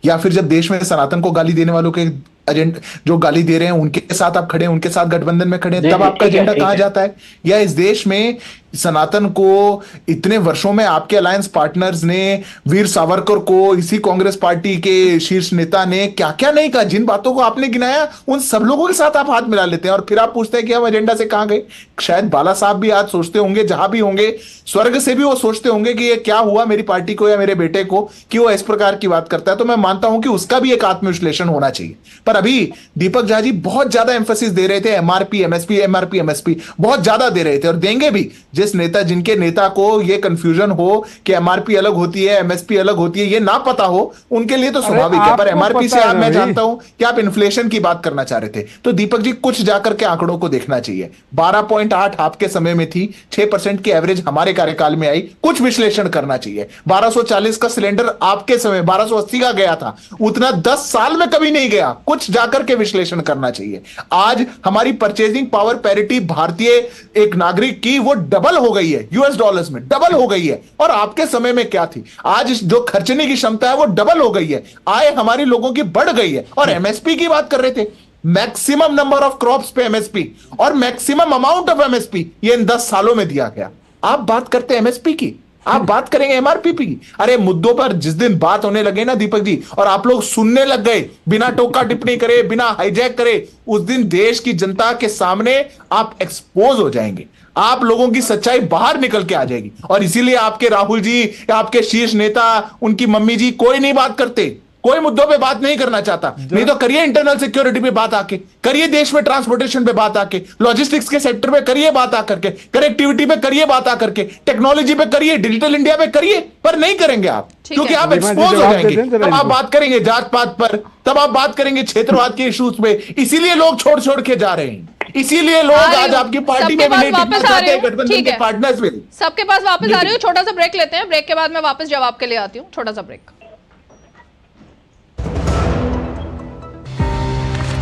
या फिर जब देश में सनातन को गाली देने वालों के एजेंडा जो गाली दे रहे हैं उनके साथ आप खड़े, उनके साथ गठबंधन में खड़े, तब आपका एजेंडा कहां जाता है? या इस देश में सनातन को इतने वर्षों में आपके अलायंस पार्टनर्स ने, वीर सावरकर को, इसी कांग्रेस पार्टी के शीर्ष नेता ने क्या क्या नहीं कहा, जिन बातों को आपने गिनाया उन सब लोगों के साथ आप हाथ मिला लेते हैं और फिर आप पूछते हैं कि हम एजेंडा से कहां गए। शायद बाला साहब भी आज सोचते होंगे, जहां भी होंगे स्वर्ग से भी वो सोचते होंगे कि ये क्या हुआ मेरी पार्टी को या मेरे बेटे को कि वो इस प्रकार की बात करता है। तो मैं मानता हूं कि उसका भी एक आत्मविश्लेषण होना चाहिए। पर अभी दीपक झा जी बहुत ज्यादा एम्फेसिस दे रहे थे एमआरपी एमएसपी, एमआरपी एमएसपी बहुत ज्यादा दे रहे थे और देंगे भी। जिनके नेता को ये कंफ्यूजन हो कि एमआरपी अलग होती है, एमएसपी अलग होती है, ये ना पता हो, उनके लिए तो स्वाभाविक है। पर एमआरपी से आप, मैं जानता हूं कि आप इन्फ्लेशन की बात करना चाह रहे थे, तो दीपक जी कुछ जाकर के आंकड़ों को देखना चाहिए। 12.8 आपके समय में थी, 6% की एवरेज हमारे कार्यकाल में आई, कुछ विश्लेषण करना चाहिए। 1240 का सिलेंडर आपके समय 1280 का गया था, उतना 10 साल में कभी नहीं गया, कुछ जाकर के विश्लेषण करना चाहिए। आज हमारी परचेजिंग पावर पैरिटी भारतीय एक नागरिक की वो डबल हो गई है, यूएस डॉलर्स में डबल हो गई है, और आपके समय में क्या थी? आज जो खर्चने की क्षमता है वो डबल हो गई है, आय हमारी लोगों की बढ़ गई है। और एमएसपी की बात कर रहे थे, मैक्सिमम नंबर ऑफ क्रॉप्स पे एमएसपी और मैक्सिमम अमाउंट ऑफ एमएसपी ये इन 10 सालों में दिया गया। आप बात करते हैं एमएसपी की, आप बात करेंगे एमआरपी की। अरे मुद्दों पर जिस दिन बात होने लगे ना दीपक जी, और आप लोग सुनने लग गए बिना टोका टिप्पणी करे, बिना हाईजैक करे, उस दिन देश की जनता के सामने आप एक्सपोज हो जाएंगे, आप लोगों की सच्चाई बाहर निकल के आ जाएगी। और इसीलिए आपके राहुल जी या आपके शीर्ष नेता, उनकी मम्मी जी कोई नहीं बात करते, कोई मुद्दों पे बात नहीं करना चाहता। नहीं तो करिए इंटरनल सिक्योरिटी पे बात आके, करिए देश में ट्रांसपोर्टेशन पे बात आके, लॉजिस्टिक्स के सेक्टर पे करिए बात आकर के, कनेक्टिविटी पे करिए बात आकर के, टेक्नोलॉजी पे करिए, डिजिटल इंडिया पे करिए, पर नहीं करेंगे आप, क्योंकि आप एक्सपोज हो जाएंगे। तब आप बात करेंगे जात पात पर, तब आप बात करेंगे क्षेत्रवाद के इश्यूज पे। इसीलिए लोग छोड़ छोड़ के जा रहे हैं, इसीलिए लोग आज आपकी पार्टी में भी नहीं टिकना चाहते, गठबंधन के पार्टनर्स में। सबके पास वापस आ रही हूँ, छोटा सा ब्रेक लेते हैं, ब्रेक के बाद मैं वापस जवाब के लिए आती हूँ। छोटा सा ब्रेक।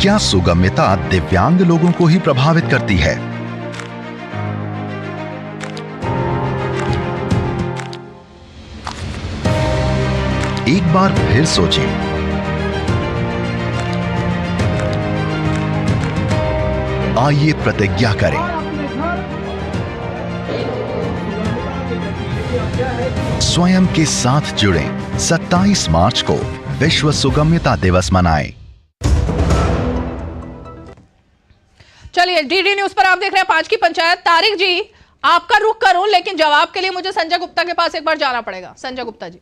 क्या सुगम्यता दिव्यांग लोगों को ही प्रभावित करती है? एक बार फिर सोचें। आइए प्रतिज्ञा करें, स्वयं के साथ जुड़ें। 27 मार्च को विश्व सुगम्यता दिवस मनाएं। चलिए, डीडी न्यूज पर आप देख रहे हैं 5 की पंचायत। तारिक जी, आपका रुख करूं, लेकिन जवाब के लिए मुझे संजय गुप्ता के पास एक बार जाना पड़ेगा। संजय गुप्ता जी,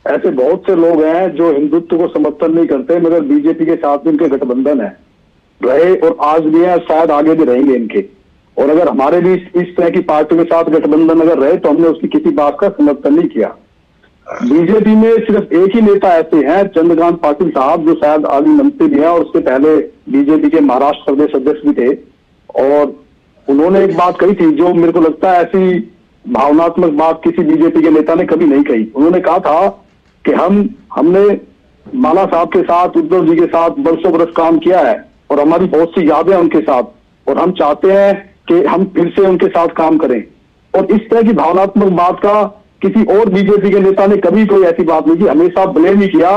ऐसे बहुत से लोग हैं जो हिंदुत्व को समर्थन नहीं करते, मगर बीजेपी के साथ इनके गठबंधन है, रहे और आज भी है, शायद आगे भी रहेंगे इनके। और अगर हमारे भी इस तरह की पार्टी के साथ गठबंधन अगर रहे तो हमने उसकी किसी बात का समर्थन नहीं किया। बीजेपी में सिर्फ एक ही नेता ऐसे हैं, चंद्रकांत पाटिल साहब, जो शायद आगे मंत्री भी हैं और उससे पहले बीजेपी के महाराष्ट्र प्रदेश अध्यक्ष भी थे। और उन्होंने एक बात कही थी जो मेरे को लगता है ऐसी भावनात्मक बात किसी बीजेपी के नेता ने कभी नहीं कही। उन्होंने कहा था कि हमने माला साहब के साथ, उद्धव जी के साथ बरसों बरस काम किया है और हमारी बहुत सी यादें उनके साथ, और हम चाहते हैं कि हम फिर से उनके साथ काम करें। और इस तरह की भावनात्मक बात का किसी और बीजेपी के नेता ने कभी कोई ऐसी बात नहीं की, हमेशा ब्लेम ही किया,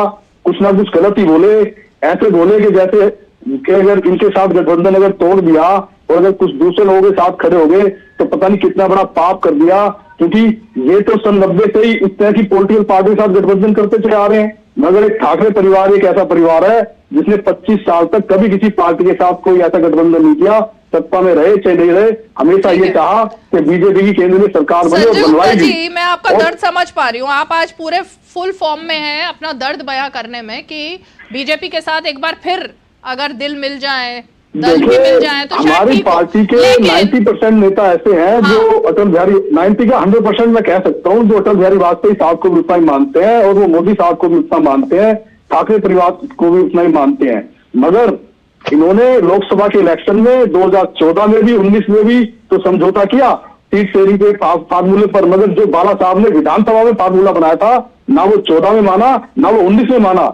कुछ ना कुछ गलत ही बोले, ऐसे बोले कि जैसे कि अगर इनके साथ गठबंधन अगर तोड़ दिया और अगर कुछ दूसरे लोगों के साथ खड़े हो गए तो पता नहीं कितना बड़ा पाप कर दिया। क्योंकि ये तो सन 90 से ही इस तरह की पॉलिटिकल पार्टी के साथ गठबंधन करते चले आ रहे हैं, मगर एक ठाकरे परिवार एक ऐसा परिवार है जिसने 25 साल तक कभी किसी पार्टी के साथ कोई ऐसा गठबंधन नहीं किया, सत्ता में रहे चाहे नहीं रहे, हमेशा ये कहा कि बीजेपी की केंद्र में सरकार बने और बनवाएगी। मैं आपका दर्द समझ पा रही हूँ, आप आज पूरे फुल फॉर्म में हैं अपना दर्द बयां करने में कि बीजेपी के साथ एक बार फिर अगर दिल मिल जाए, दल भी मिल जाए तो हमारी पार्टी के 90% नेता ऐसे हैं जो अटल बिहारी, 90 का 100% मैं कह सकता हूँ, जो अटल बिहारी वाजपेयी साहब को भी उतना ही मानते हैं और वो मोदी साहब को भी उतना मानते हैं, ठाकरे परिवार को भी उतना ही मानते हैं। मगर इन्होंने लोकसभा के इलेक्शन में 2014 में भी 19 में भी तो समझौता किया सीट शेयरिंग के फार्मूले पर, मगर जो बाला साहब ने विधानसभा में फार्मूला बनाया था ना वो 14 में माना ना वो 19 में माना।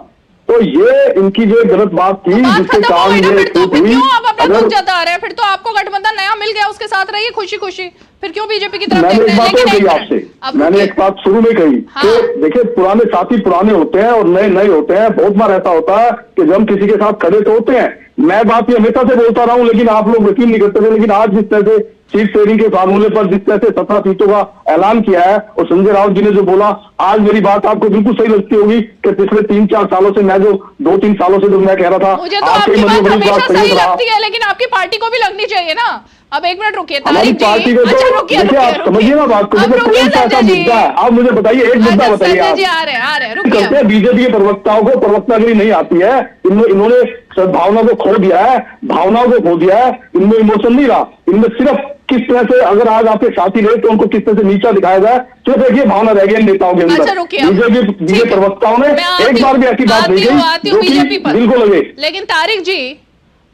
तो ये इनकी जो गलत बात थी जिसके कारण ये क्यों आप अपना दुख जता रहे हैं? फिर तो आपको गठबंधन नया मिल गया, उसके साथ रहिए खुशी खुशी, फिर क्यों बीजेपी की तरफ देखते हैं? मैंने एक बात शुरू में कही कि देखिए पुराने साथी पुराने होते हैं और नए नए होते हैं। बहुत बार ऐसा होता है कि जब हम किसी के साथ खड़े तो होते हैं, मैं बात ये हमेशा से बोलता रहा हूं लेकिन आप लोग यकीन नहीं करते थे, लेकिन आज जिस तरह से सीट शेयरिंग के फार्मूले पर जिस तरह से 17 सीटों का ऐलान किया है और संजय राउत जी ने जो बोला, आज मेरी बात आपको बिल्कुल सही लगती होगी कि पिछले 3-4 सालों से मैं जो 2-3 सालों से जो मैं कह रहा था, मुझे तो आपकी बात हमेशा सही लगती है, लेकिन आपकी पार्टी को भी लगनी चाहिए ना। अब एक मिनट रुकिए हमारी तारिक पार्टी जी। को अच्छा रुकिए देखिए, आप समझिए ना बात को, अब रुकिए कौन सा ऐसा संजय जी। मुद्दा है? आप मुझे बताइए, एक मुद्दा बताइए संजय आप। जी आ रहे हैं रुकिए। करते हैं बीजेपी के प्रवक्ताओं को प्रवक्तागिरी नहीं आती है, इन्होंने सद्भावना को खो दिया है, भावनाओं को खो दिया है, इनमें इमोशन नहीं रहा, इनमें सिर्फ किस तरह से अगर आज आपके साथी रहे तो उनको किस तरह से नीचा दिखाया जाए, सिर्फ एक ये भावना रह गई नेताओं के अंदर। अच्छा रुकिए, बीजेपी प्रवक्ताओं ने एक बार भी ऐसी बात नहीं आती हूँ बीजेपी पर, दिल को लगे। लेकिन तारिक जी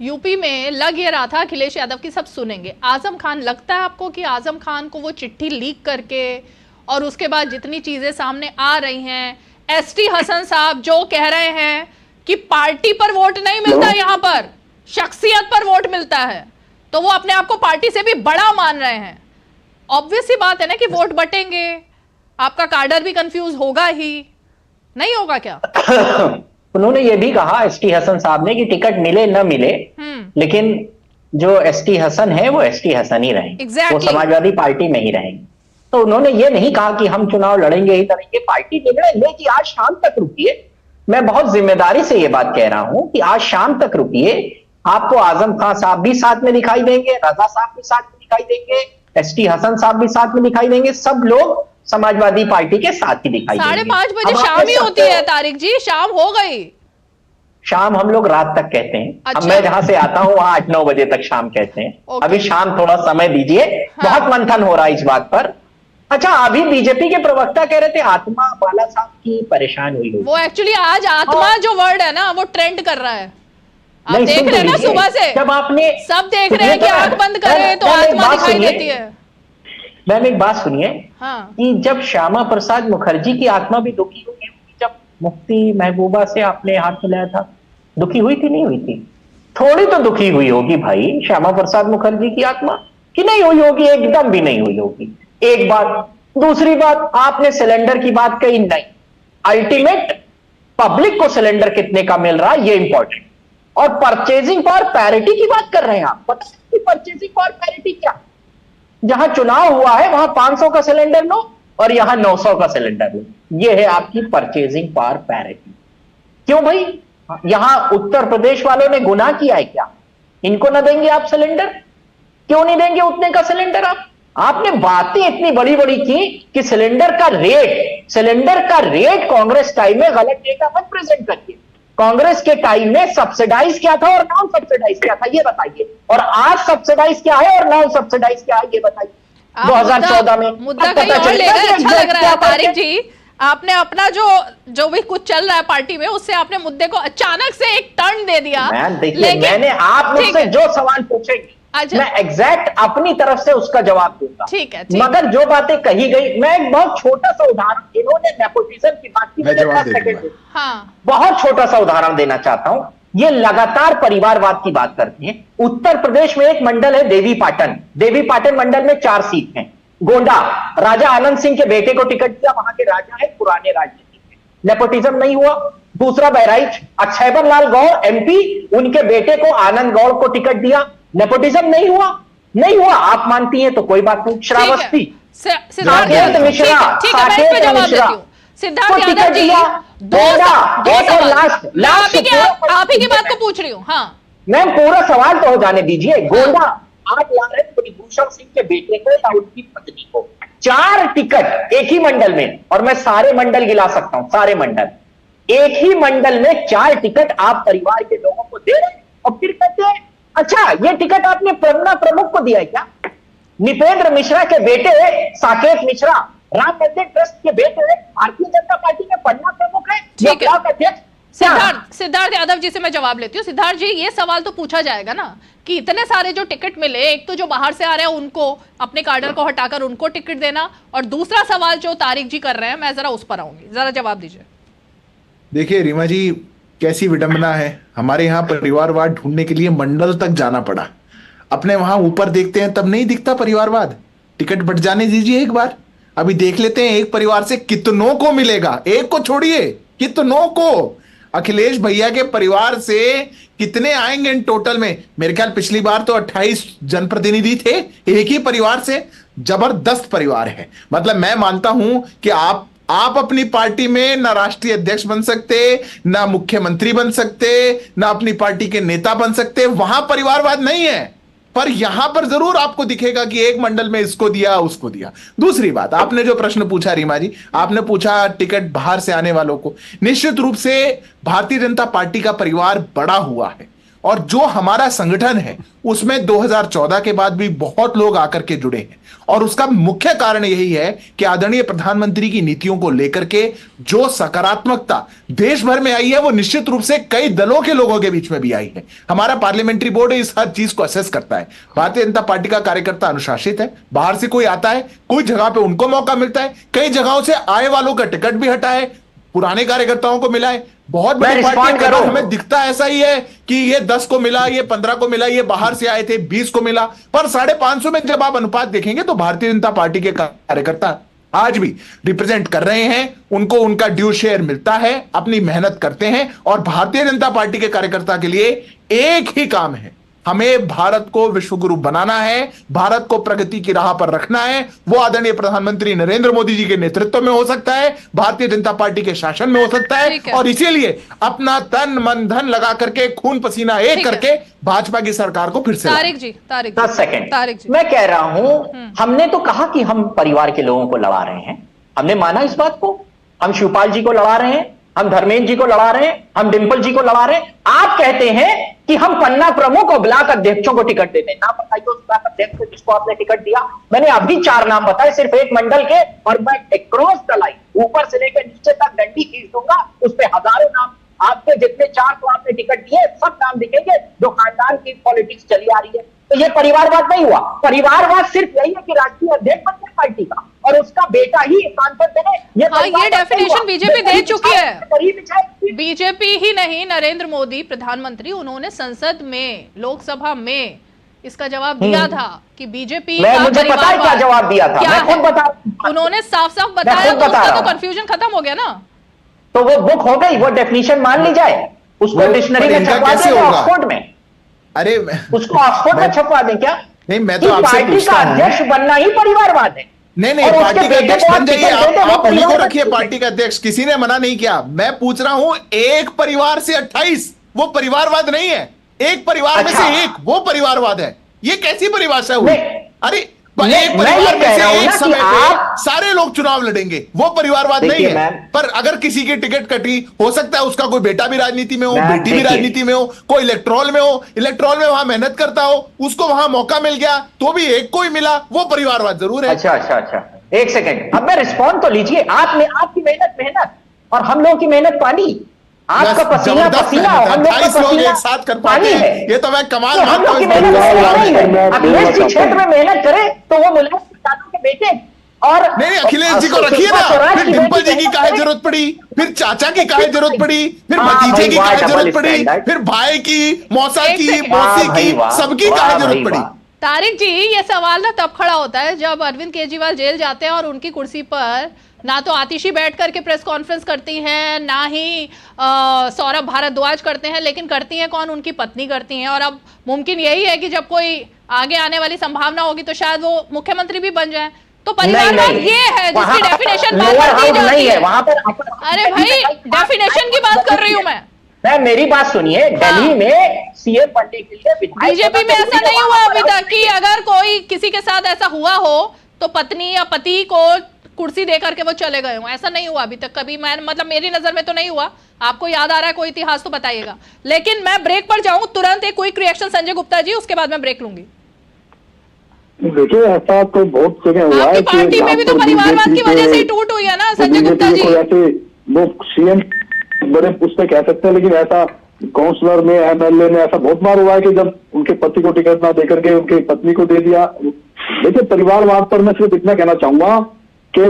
यूपी में लग ये रहा था अखिलेश यादव की सब सुनेंगे। आजम खान, लगता है आपको कि आजम खान को वो चिट्ठी लीक करके और उसके बाद जितनी चीजें सामने आ रही हैं, एसटी हसन साहब जो कह रहे हैं कि पार्टी पर वोट नहीं मिलता, यहाँ पर शख्सियत पर वोट मिलता है, तो वो अपने आप को पार्टी से भी बड़ा मान रहे हैं। ऑब्वियस सी बात है ना कि वोट बटेंगे, आपका कार्डर भी कंफ्यूज होगा ही, नहीं होगा क्या? उन्होंने ये भी कहा एसटी हसन साहब ने कि टिकट मिले न मिले, लेकिन जो एसटी हसन है वो एसटी हसन ही रहेंगे, वो समाजवादी पार्टी में ही रहेंगे। तो उन्होंने ये नहीं कहा कि हम चुनाव लड़ेंगे ही लड़ेंगे, पार्टी निर्णय ले कि आज शाम तक रुकिए। मैं बहुत जिम्मेदारी से ये बात कह रहा हूं कि आज शाम तक रुकिए, आपको आजम खान साहब भी साथ में दिखाई देंगे, रजा साहब भी साथ में दिखाई देंगे, एसटी हसन साहब भी साथ में दिखाई देंगे, सब लोग समाजवादी पार्टी के साथ ही दिखाई देंगे। 5:30 बजे शाम ही होती है तारिक जी, शाम हो गई। शाम हम लोग रात तक कहते हैं। अच्छा। अब मैं जहां से आता हूं वहां 8-9 बजे तक शाम कहते हैं। अभी शाम थोड़ा समय दीजिए, बहुत मंथन हो रहा है इस बात पर। अच्छा, अभी बीजेपी के प्रवक्ता कह रहे थे आत्मा बाला साहब की परेशान हुई होगी। वो एक्चुअली आज आत्मा जो वर्ड है ना वो ट्रेंड कर रहा है, आप देख रहे हैं ना सुबह से, जब आपने सब देख रहे हैं कि आंख बंद करे तो आत्मा दिखाई देती है। मैम एक बात सुनिए, हाँ। कि जब श्यामा प्रसाद मुखर्जी की आत्मा भी दुखी हुई, जब मुफ्ती महबूबा से आपने हाथ मिलाया था, दुखी हुई थी नहीं हुई थी? थोड़ी तो दुखी हुई होगी भाई श्यामा प्रसाद मुखर्जी की आत्मा, कि नहीं हुई होगी? एकदम भी नहीं हुई होगी। एक बात। दूसरी बात, आपने सिलेंडर की बात कही, नहीं, अल्टीमेट पब्लिक को सिलेंडर कितने का मिल रहा है ये इंपॉर्टेंट। और परचेजिंग पावर पैरिटी की बात कर रहे हैं आप, पता है परचेजिंग पावर पैरिटी क्या? जहां चुनाव हुआ है वहां 500 का सिलेंडर लो और यहां 900 का सिलेंडर लो, ये है आपकी परचेजिंग पावर पैरिटी। क्यों भाई? यहां उत्तर प्रदेश वालों ने गुनाह किया है क्या? इनको ना देंगे आप सिलेंडर? क्यों नहीं देंगे उतने का सिलेंडर? आपने बातें इतनी बड़ी बड़ी की कि सिलेंडर का रेट कांग्रेस टाइम में गलत डेटा मत प्रेजेंट करिए। कांग्रेस के टाइम में सब्सिडाइज क्या था और नॉन सब्सिडाइज क्या था ये बताइए, और आज सब्सिडाइज क्या है और नॉन सब्सिडाइज क्या है ये बताइए। 2014 में मुद्दा कहीं और ले गए, अच्छा लग रहा है तारिक जी। आपने अपना जो भी कुछ चल रहा है पार्टी में, उससे आपने मुद्दे को अचानक से एक टर्न दे दिया। देखिए, मैंने आप मुझसे जो सवाल पूछेंगे मैं एग्जैक्ट अपनी तरफ से उसका जवाब दूंगा। ठीक है। मगर जो बातें कही गई, मैं एक बहुत छोटा सा उदाहरण, इन्होंने नेपोटिज्म की बात की, बहुत छोटा सा उदाहरण देना चाहता हूं। ये लगातार परिवारवाद की बात करते हैं। उत्तर प्रदेश में एक मंडल है देवी पाटन मंडल में 4 सीट हैं। गोंडा, राजा आनंद सिंह के बेटे को टिकट दिया, वहां के राजा है, पुराने राजनीति में, नेपोटिज्म नहीं हुआ। दूसरा बहराइच, अक्षयवन लाल गौर एमपी, उनके बेटे को आनंद गौड़ को टिकट दिया, नेपोटिज्म नहीं हुआ। आप मानती हैं तो कोई बात नहीं। श्रावस्ती, सिद्धार्थ मिश्रा, सिद्धार्थ यादव जी, आप ही की बात को पूछ रही हूँ। हाँ मैम, पूरा सवाल तो हो जाने दीजिए। गोंडा, आप ला रहे हैं भूषण सिंह के बेटे को या उनकी पत्नी को, 4 टिकट एक ही मंडल में, और मैं सारे मंडल गिला सकता हूं, सारे मंडल, एक ही मंडल में 4 टिकट आप परिवार के लोगों को दे रहे हैं, और फिर कहते हैं अच्छा ये टिकट आपने पन्ना प्रमुख को दिया है क्या? निपेंद्र मिश्रा के बेटे साकेत मिश्रा, राम मंदिर ट्रस्ट के बेटे भारतीय जनता पार्टी में पन्ना प्रमुख है। ठीक है, सिद्धार्थ यादव जी से मैं जवाब लेती हूँ। सिद्धार्थ जी, ये सवाल तो पूछा जाएगा ना कि इतने सारे जो टिकट मिले, एक तो जो बाहर से आ रहे हैं उनको अपने कार्डर को हटाकर उनको टिकट देना, और दूसरा सवाल जो तारिक जी कर रहे हैं, मैं जरा उस पर आऊंगी, जरा जवाब दीजिए। देखिए रीमा जी, कैसी विडंबना है, हमारे यहाँ परिवारवाद ढूंढने के लिए मंडल तक जाना पड़ा। अपने वहां ऊपर देखते हैं तब नहीं दिखता परिवारवाद। टिकट बट जाने दीजिए एक बार, अभी देख लेते हैं एक परिवार से कितनों को मिलेगा, एक को छोड़िए, कितनों को। अखिलेश भैया के परिवार से कितने आएंगे इन टोटल में? मेरे ख्याल पिछली बार तो 28 जनप्रतिनिधि थे एक ही परिवार से। जबरदस्त परिवार है। मतलब मैं मानता हूं कि आप अपनी पार्टी में ना राष्ट्रीय अध्यक्ष बन सकते, ना मुख्यमंत्री बन सकते, ना अपनी पार्टी के नेता बन सकते, वहां परिवारवाद नहीं है। पर यहां पर जरूर आपको दिखेगा कि एक मंडल में इसको दिया उसको दिया। दूसरी बात, आपने जो प्रश्न पूछा रीमा जी, आपने पूछा टिकट बाहर से आने वालों को। निश्चित रूप से भारतीय जनता पार्टी का परिवार बड़ा हुआ है और जो हमारा संगठन है उसमें 2014 के बाद भी बहुत लोग आकर के जुड़े हैं और उसका मुख्य कारण यही है कि आदरणीय प्रधानमंत्री की नीतियों को लेकर के जो सकारात्मकता देश भर में आई है वो निश्चित रूप से कई दलों के लोगों के बीच में भी आई है। हमारा पार्लियामेंट्री बोर्ड इस हर चीज को असेस करता है। भारतीय जनता पार्टी का कार्यकर्ता अनुशासित है, बाहर से कोई आता है, कोई जगह पे उनको मौका मिलता है, कई जगहों से आए वालों का टिकट भी हटा है, पुराने कार्यकर्ताओं को मिला है। बहुत बड़ी पार्टी है, हमें दिखता ऐसा ही है कि ये 10 को मिला, ये 15 को मिला, ये बाहर से आए थे 20 को मिला, पर 550 में जब आप अनुपात देखेंगे तो भारतीय जनता पार्टी के कार्यकर्ता आज भी रिप्रेजेंट कर रहे हैं, उनको उनका ड्यू शेयर मिलता है, अपनी मेहनत करते हैं और भारतीय जनता पार्टी के कार्यकर्ता के लिए एक ही काम है, हमें भारत को विश्वगुरु बनाना है, भारत को प्रगति की राह पर रखना है। वो आदरणीय प्रधानमंत्री नरेंद्र मोदी जी के नेतृत्व में हो सकता है, भारतीय जनता पार्टी के शासन में हो सकता है और इसीलिए अपना तन मन धन लगा करके खून पसीना एक करके भाजपा की सरकार को फिर से तारिक जी 10 सेकंड मैं कह रहा हूं, हमने तो कहा कि हम परिवार के लोगों को लड़ा रहे हैं, हमने माना इस बात को। हम शिवपाल जी को लड़ा रहे हैं, हम धर्मेंद्र जी को लड़ा रहे हैं, हम डिंपल जी को लड़ा रहे हैं। आप कहते हैं कि हम पन्ना प्रमुख और ब्लॉक अध्यक्षों को टिकट देते हैं। नाम बताइए उस ब्लॉक अध्यक्ष को जिसको आपने टिकट दिया। मैंने अभी 4 नाम बताए सिर्फ एक मंडल के, और मैं क्रॉस द लाइन ऊपर से लेकर नीचे तक डंडी खींच दूंगा, उस पर हजारों नाम आपके जितने 4 को आपने टिकट दिए सब नाम दिखेंगे जो खानदान की पॉलिटिक्स चली आ रही है। तो ये परिवारवाद नहीं हुआ। परिवारवाद सिर्फ यही है कि राष्ट्रीय अध्यक्ष बन गए पार्टी का और उसका बेटा ही सांसद बने। ये डेफिनेशन बीजेपी दे चुकी है। बीजेपी ही नहीं, नरेंद्र मोदी प्रधानमंत्री, उन्होंने संसद में, लोकसभा में इसका जवाब दिया था कि बीजेपी मुझे पता है क्या जवाब दिया था, मैं खुद बता, उन्होंने साफ साफ बताया, तो उसका तो कंफ्यूजन खत्म हो गया ना। तो वो बुक हो गई, वो डेफिनेशन मान ली जाए, उसको डिक्शनरी में छपवा दें ऑक्सफोर्ड में। अरे उसको ऑक्सफोर्ड में छपवा दें क्या? नहीं, मैं तो आपसे पार्टी का अध्यक्ष बनना ही परिवारवाद है। नहीं, पार्टी का अध्यक्ष बन जाइए, आप उन्हीं को रखिए पार्टी का अध्यक्ष, किसी ने मना नहीं किया। मैं पूछ रहा हूं, एक परिवार से 28 वो परिवारवाद नहीं है, एक परिवार में से एक वो परिवारवाद है। ये कैसी परिभाषा हुई? अरे एक परिवार में से एक समय पे सारे लोग चुनाव लड़ेंगे, वो परिवारवाद नहीं है। पर अगर किसी की टिकट कटी, हो सकता है उसका कोई बेटा भी राजनीति में हो, बेटी भी राजनीति में हो, कोई इलेक्ट्रोल में हो, इलेक्ट्रोल में वहां मेहनत करता हो, उसको वहां मौका मिल गया तो भी एक को ही मिला, वो परिवारवाद जरूर है। अच्छा, एक सेकंड, अब मैं रिस्पॉन्ड तो लीजिए। आपने आपकी मेहनत और हम लोगों की मेहनत पानी, आपका पसीना और हम लोग का पसीना एक साथ कर पाते हैं, ये तो मैं कमाल मानता हूं। अखिलेश जी क्षेत्र में मेहनत करे तो वो मुलायम के बेटे और नहीं, अखिलेश जी को रखिए ना, फिर डिंपल जी की काहे जरूरत पड़ी, फिर चाचा की काहे जरूरत पड़ी, फिर भतीजे की काहे जरूरत पड़ी, फिर भाई की, मौसा की, मौसी की, सबकी काहे जरूरत पड़ी। तारिक जी, ये सवाल ना तब खड़ा होता है जब अरविंद केजरीवाल जेल जाते हैं और उनकी कुर्सी पर ना तो आतिशी बैठ करके प्रेस कॉन्फ्रेंस करती हैं, ना ही सौरभ भारद्वाज करते हैं, लेकिन करती हैं कौन? उनकी पत्नी करती हैं। और अब मुमकिन यही है कि जब कोई आगे आने वाली संभावना होगी तो शायद वो मुख्यमंत्री भी बन जाए। तो परिवारवाद ये है जिसकी डेफिनेशन बात की जाती है वहां पर। अरे भाई, डेफिनेशन की बात कर रही हूं मैं। मेरी बात सुनिए, दिल्ली में सीएम बनने के लिए बीजेपी में ऐसा नहीं हुआ अभी तक कि अगर कोई किसी के साथ ऐसा हुआ हो तो पत्नी या पति को कुर्सी देकर के वो चले गए हो, ऐसा नहीं हुआ अभी तक कभी। मैं मतलब मेरी नजर में तो नहीं हुआ। आपको याद आ रहा है कोई इतिहास तो बताइएगा। लेकिन मैं ब्रेक पर जाऊं, तुरंत एक क्विक रिएक्शन संजय गुप्ता जी, उसके बाद मैं ब्रेक लूंगी। देखिए, ऐसा तो बहुत जगह हुआ है, पार्टी में भी तो परिवारवाद की वजह से ही टूट हुई है ना संजय गुप्ता जी। ऐसे वो सीएम बड़े उससे कह सकते हैं, लेकिन ऐसा काउंसलर में, एमएलए में ऐसा बहुत बार हुआ है कि जब उनके पति को टिकट ना देकर के उनकी पत्नी को दे दिया। देखिए, परिवारवाद पर मैं सिर्फ इतना कहना चाहूंगा कि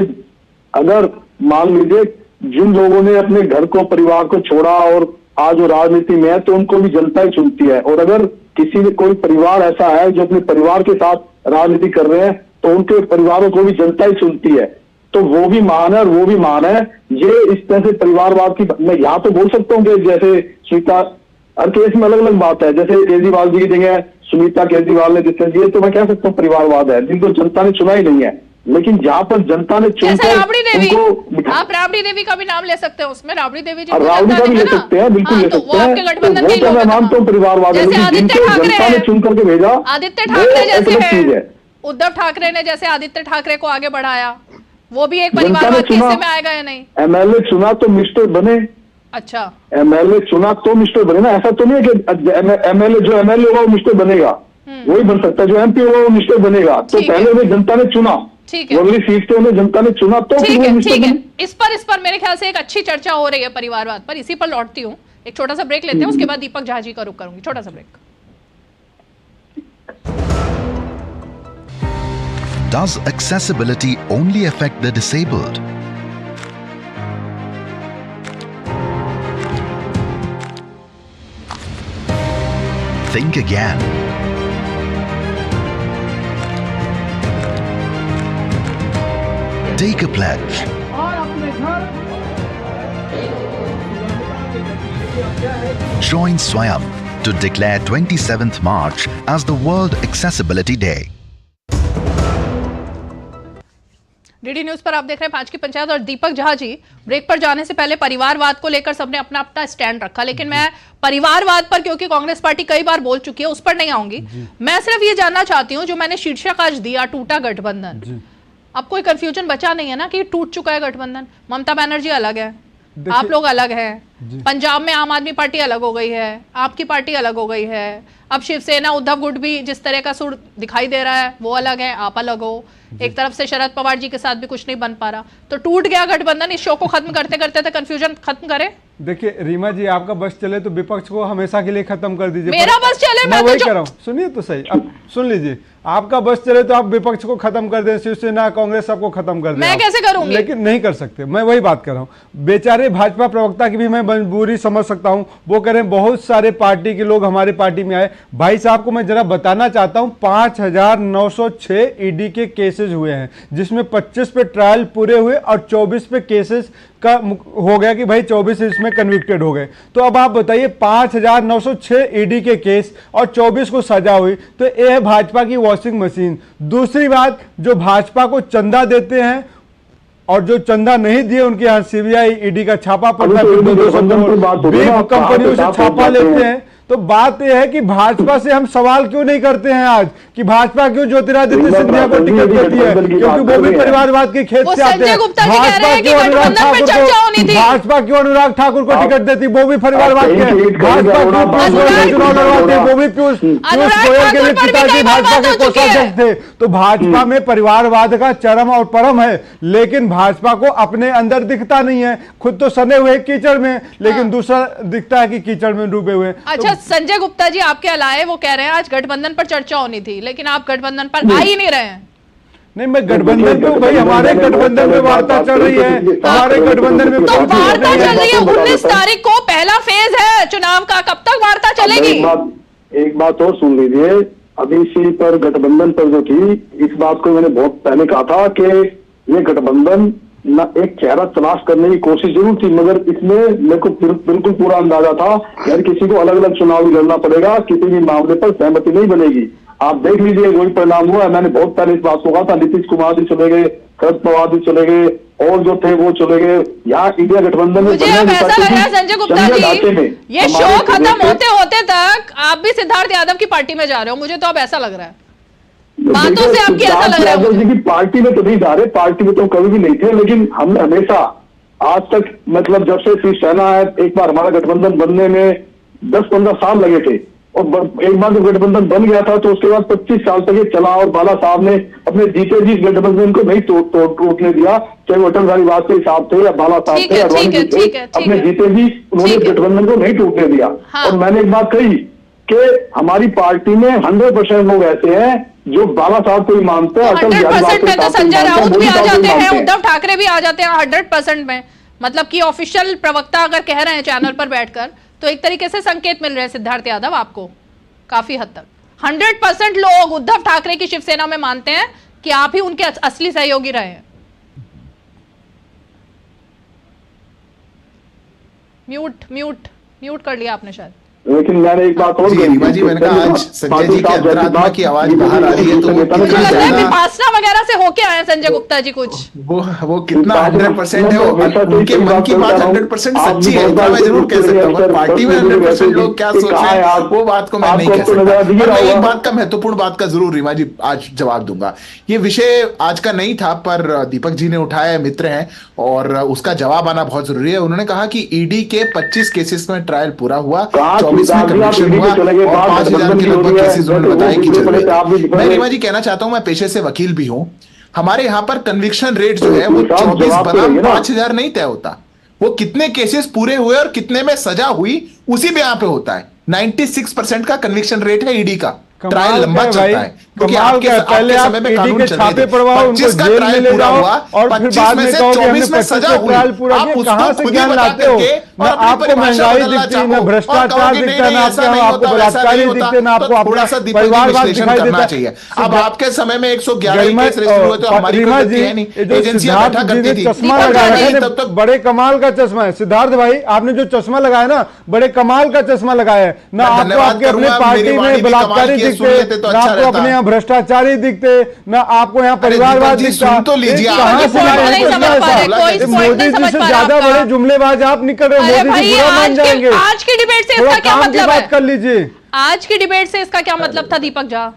अगर मान लीजिए जिन लोगों ने अपने घर को, परिवार को छोड़ा और आज वो राजनीति में है, तो उनको भी जनता ही चुनती है। और अगर किसी कोई परिवार ऐसा है जो अपने परिवार के साथ राजनीति कर रहे हैं, तो उनके परिवारों को भी जनता ही चुनती है। तो वो भी मान है और वो भी मान है। ये इस तरह से परिवारवाद की मैं यहाँ तो बोल सकता हूँ कि जैसे सुनीता, हर केस में अलग अलग बात है। जैसे केजरीवाल जी की जगह सुनीता केजरीवाल ने जिसने दिए, तो मैं कह सकता हूँ परिवारवाद है, जिनको जनता ने चुना ही नहीं है। लेकिन जहाँ पर जनता ने जैसे राबड़ी देवी, उनको आप राबड़ी देवी का भी नाम ले सकते हैं उसमें, राबड़ी देवी जी राबड़ी का भी ले सकते हैं, बिल्कुल ले सकते हैं। आपके गठबंधन के वो मैं मानता हूँ परिवारवाद, जैसे आदित्य जनता ने चुन करके भेजा, आदित्य ठाकरे जैसे है, उद्धव ठाकरे ने जैसे आदित्य ठाकरे को आगे बढ़ाया, वो भी एक परिवारवाद के हिस्से में आएगा या नहीं? एमएलए चुना तो मिनिस्टर बने। अच्छा, एमएलए चुना तो मिनिस्टर बने ना, ऐसा तो नहीं है कि एमएलए जो एमएलए होगा वो मिनिस्टर बनेगा, वही बन सकता है, जो एमपी होगा वो मिनिस्टर बनेगा। तो पहले उन्हें जनता ने चुना, अगली सीट से उन्हें जनता ने चुना, तो ठीक है। इस पर मेरे ख्याल से एक अच्छी चर्चा हो रही है परिवारवाद पर, इसी पर लौटती हूँ। एक छोटा सा ब्रेक लेते हैं, उसके बाद दीपक झा जी का रुख करूंगी। छोटा सा break. Does accessibility only affect the disabled? Think again. Take a pledge. Join Swayam to declare 27th March as the World Accessibility Day. DD news पर आप देख रहे हैं 5 की पंचायत। और दीपक झा जी, ब्रेक पर जाने से पहले परिवारवाद को लेकर सबने अपना अपना स्टैंड रखा, लेकिन मैं परिवारवाद पर, क्योंकि कांग्रेस पार्टी कई बार बोल चुकी है, उस पर नहीं आऊंगी। मैं सिर्फ ये जानना चाहती हूं, जो मैंने शीर्षक आज दिया, टूटा गठबंधन, अब कोई कंफ्यूजन बचा नहीं है ना कि टूट चुका है गठबंधन? ममता बनर्जी अलग है, आप लोग अलग हैं, पंजाब में आम आदमी पार्टी अलग हो गई है, आपकी पार्टी अलग हो गई है, अब शिवसेना उद्धव गुट भी जिस तरह का सुर दिखाई दे रहा है वो अलग है, आप अलग हो, एक तरफ से शरद पवार जी के साथ भी कुछ नहीं बन पा रहा, तो टूट गया गठबंधन। इस शो को खत्म करते करते तो कंफ्यूजन खत्म करें। देखिए रीमा जी, आपका बस चले तो विपक्ष को हमेशा के लिए खत्म कर दीजिए। मेरा बस चले, मैं वही कर रहा हूँ, सुनिए तो सही, अब सुन लीजिए, आपका बस चले तो आप विपक्ष को खत्म कर दें, शिवसेना कांग्रेस सबको खत्म कर दें, मैं कैसे करूंगी? लेकिन नहीं कर सकते, मैं वही बात कर रहा हूँ। बेचारे भाजपा प्रवक्ता की भी मैं मजबूरी समझ सकता हूँ, वो कह रहे हैं बहुत सारे पार्टी के लोग हमारी पार्टी में आए। भाई साहब को मैं जरा बताना चाहता हूँ, 5906 ईडी के केसेस हुए हैं, जिसमें 25 पे ट्रायल पूरे हुए और 24 पे केसेस का हो गया कि भाई 24 इसमें कन्विक्टेड हो गए। तो अब आप बताइए, 5906 ईडी के केस और 24 को सजा हुई, तो ये है भाजपा की वॉशिंग मशीन। दूसरी बात, जो भाजपा को चंदा देते हैं और जो चंदा नहीं दिए उनके यहाँ सीबीआई ईडी का छापा पड़ता है, कंपनियों से छापा लेते हैं। तो बात यह है कि भाजपा से हम सवाल क्यों नहीं करते हैं आज कि भाजपा क्यों ज्योतिरादित्य सिंधिया को टिकट देती है, क्योंकि वो भी परिवारवाद के खेत से आते हैं। भाजपा क्यों अनुराग ठाकुर को टिकट देती, वो भी परिवारवाद के। भाजपा क्यों चुनाव लड़वाते, वो भी पीयूष गोयल के लिए पिताजी भाजपा के कोषाध्यक्ष थे। तो भाजपा में परिवारवाद का चरम और परम है, लेकिन भाजपा को अपने अंदर दिखता नहीं है। खुद तो सने हुए कीचड़ में, लेकिन दूसरा दिखता है कि कीचड़ में डूबे हुए। अच्छा, संजय गुप्ता जी आपके अलाए वो कह रहे हैं आज गठबंधन पर चर्चा होनी थी, लेकिन आप गठबंधन पर आ ही नहीं रहे हैं। नहीं, मैं गठबंधन पे, भाई हमारे गठबंधन में वार्ता चल रही है, हमारे गठबंधन में तो वार्ता चल रही है। 19 तारीख को पहला फेज है चुनाव का, कब तक वार्ता चलेगी? एक बात और सुन लीजिए, अभी इसी पर गठबंधन पर जो थी, इस बात को मैंने बहुत पहले कहा था कि ये गठबंधन ना एक चेहरा तलाश करने की कोशिश जरूर थी, मगर इसमें मेरे को बिल्कुल पूरा अंदाजा था कि हर किसी को अलग अलग चुनाव लड़ना पड़ेगा, किसी भी मामले पर सहमति नहीं बनेगी। आप देख लीजिए वही परिणाम हुआ। मैंने बहुत पहले इस बात को कहा था, नीतीश कुमार भी चले गए, शरद पवार भी चले गए, और जो थे वो चले गए। यहाँ इंडिया गठबंधन में मुझे अब ऐसा लग रहा है संजय गुप्ता जी, ये शो खत्म होते होते तक आप भी सिद्धार्थ यादव की पार्टी में जा रहे हो, मुझे तो अब ऐसा लग रहा है, बातों से आपकी ऐसा लग रहा है। जी की पार्टी में तो नहीं जा रहे, पार्टी में तो कभी भी नहीं थे, लेकिन हमने हमेशा आज तक, मतलब जब से शिवसेना है, एक बार हमारा गठबंधन बनने में 10-15 साल लगे थे, और एक बार जब गठबंधन बन गया था तो उसके बाद 25 साल तक ये चला, और बाला साहब ने अपने जीते जी गठबंधन को नहीं टूटने दिया, चाहे वो अटल बिहारी वाजपेयी साहब थे या बाला साहब थे, अपने जीते जी उन्होंने गठबंधन को नहीं टूटने दिया। और मैंने एक बात कही कि हमारी पार्टी में 100% लोग ऐसे हैं जो बाला साहब को ही मानते हैं। 100% में तो संजय राउत भी आ जाते हैं, उद्धव ठाकरे भी आ जाते हैं 100% में। मतलब कि ऑफिशियल प्रवक्ता अगर कह रहे हैं चैनल पर बैठकर, तो एक तरीके से संकेत मिल रहे हैं सिद्धार्थ यादव आपको काफी हद तक। 100% लोग उद्धव ठाकरे की शिवसेना में मानते हैं कि आप ही उनके असली सहयोगी रहे हैं। म्यूट कर लिया आपने शायद। लेकिन मैंने एक बात और रीमा जी, मैंने कहा आज संजय जी की अंतरात्मा की आवाज बाहर आ रही है, तो वो मुझे लग रहा है विपासना वगैरह से होके आए संजय गुप्ता जी कुछ। वो कितना 100% है, उनके मन की बात 100% सच्ची है, इतना मैं जरूर कह सकता हूँ। पार्टी में 100% लोग क्या सोच रहे हैं वो बात को मैं नहीं कह सकता। मैं एक बात का, महत्वपूर्ण बात का जरूर रीमा जी आज जवाब दूंगा। ये विषय आज का नहीं था, पर दीपक जी ने उठाया, मित्र हैं, और उसका जवाब आना बहुत जरूरी है। उन्होंने कहा कि ईडी के 25 केसेस में ट्रायल पूरा हुआ, 24 में कन्विक्शन हुआ और 5,000 के लगभग केसेस उन्होंने बताया कि चल रहे थे। मैं रीमा जी कहना चाहता हूं, मैं पेशे से वकील भी हूं, हमारे यहां पर कन्विक्शन रेट जो है वो 24 बनाम 5,000 नहीं तय होता। वो कितने केसेस पूरे हुए और कितने में सजा हुई उसी पे यहां पे होता है। 96% का कन्विक्शन रेट है ईडी का। ट्रायल लंबा चलता है क्योंकि आपके समय में कानून चल रहे थे। 25 का ट्रायल पूरा हुआ, 25 में से 24 में सजा हुई। आप उसको खुद ही बता करके और अपनी परिभाषा बदलना चाहो, भ्रष्टाचार दिखता है ना आपको, बलात्कारी दिखते ना आपको, थोड़ा सा दीपक जी विश्लेषण करना चाहिए। अब आपके समय में 111 केस रजिस्टर हुए तो हमारी गलती है नहीं, एजेंसियां बैठा करती थी। चश्मा लगाया तब तक बड़े कमाल का चश्मा है सिद्धार्थ भाई, आपने जो चश्मा लगाया ना बड़े कमाल का चश्मा लगाया है ना। आपको आपके अपने पार्टी में बलात्कारी दिखते, ना आपको अपने यहाँ भ्रष्टाचारी दिखते, ना आपको यहाँ परिवारवाद दिखता। तो लीजिए, मोदी जी से ज्यादा बड़े जुमलेबाज आप निकल रहे, मोदी जी बुरा मान जाएंगे। आज की डिबेट से इसका क्या मतलब है? बात कर लीजिए, आज की डिबेट से इसका क्या मतलब था दीपक झा?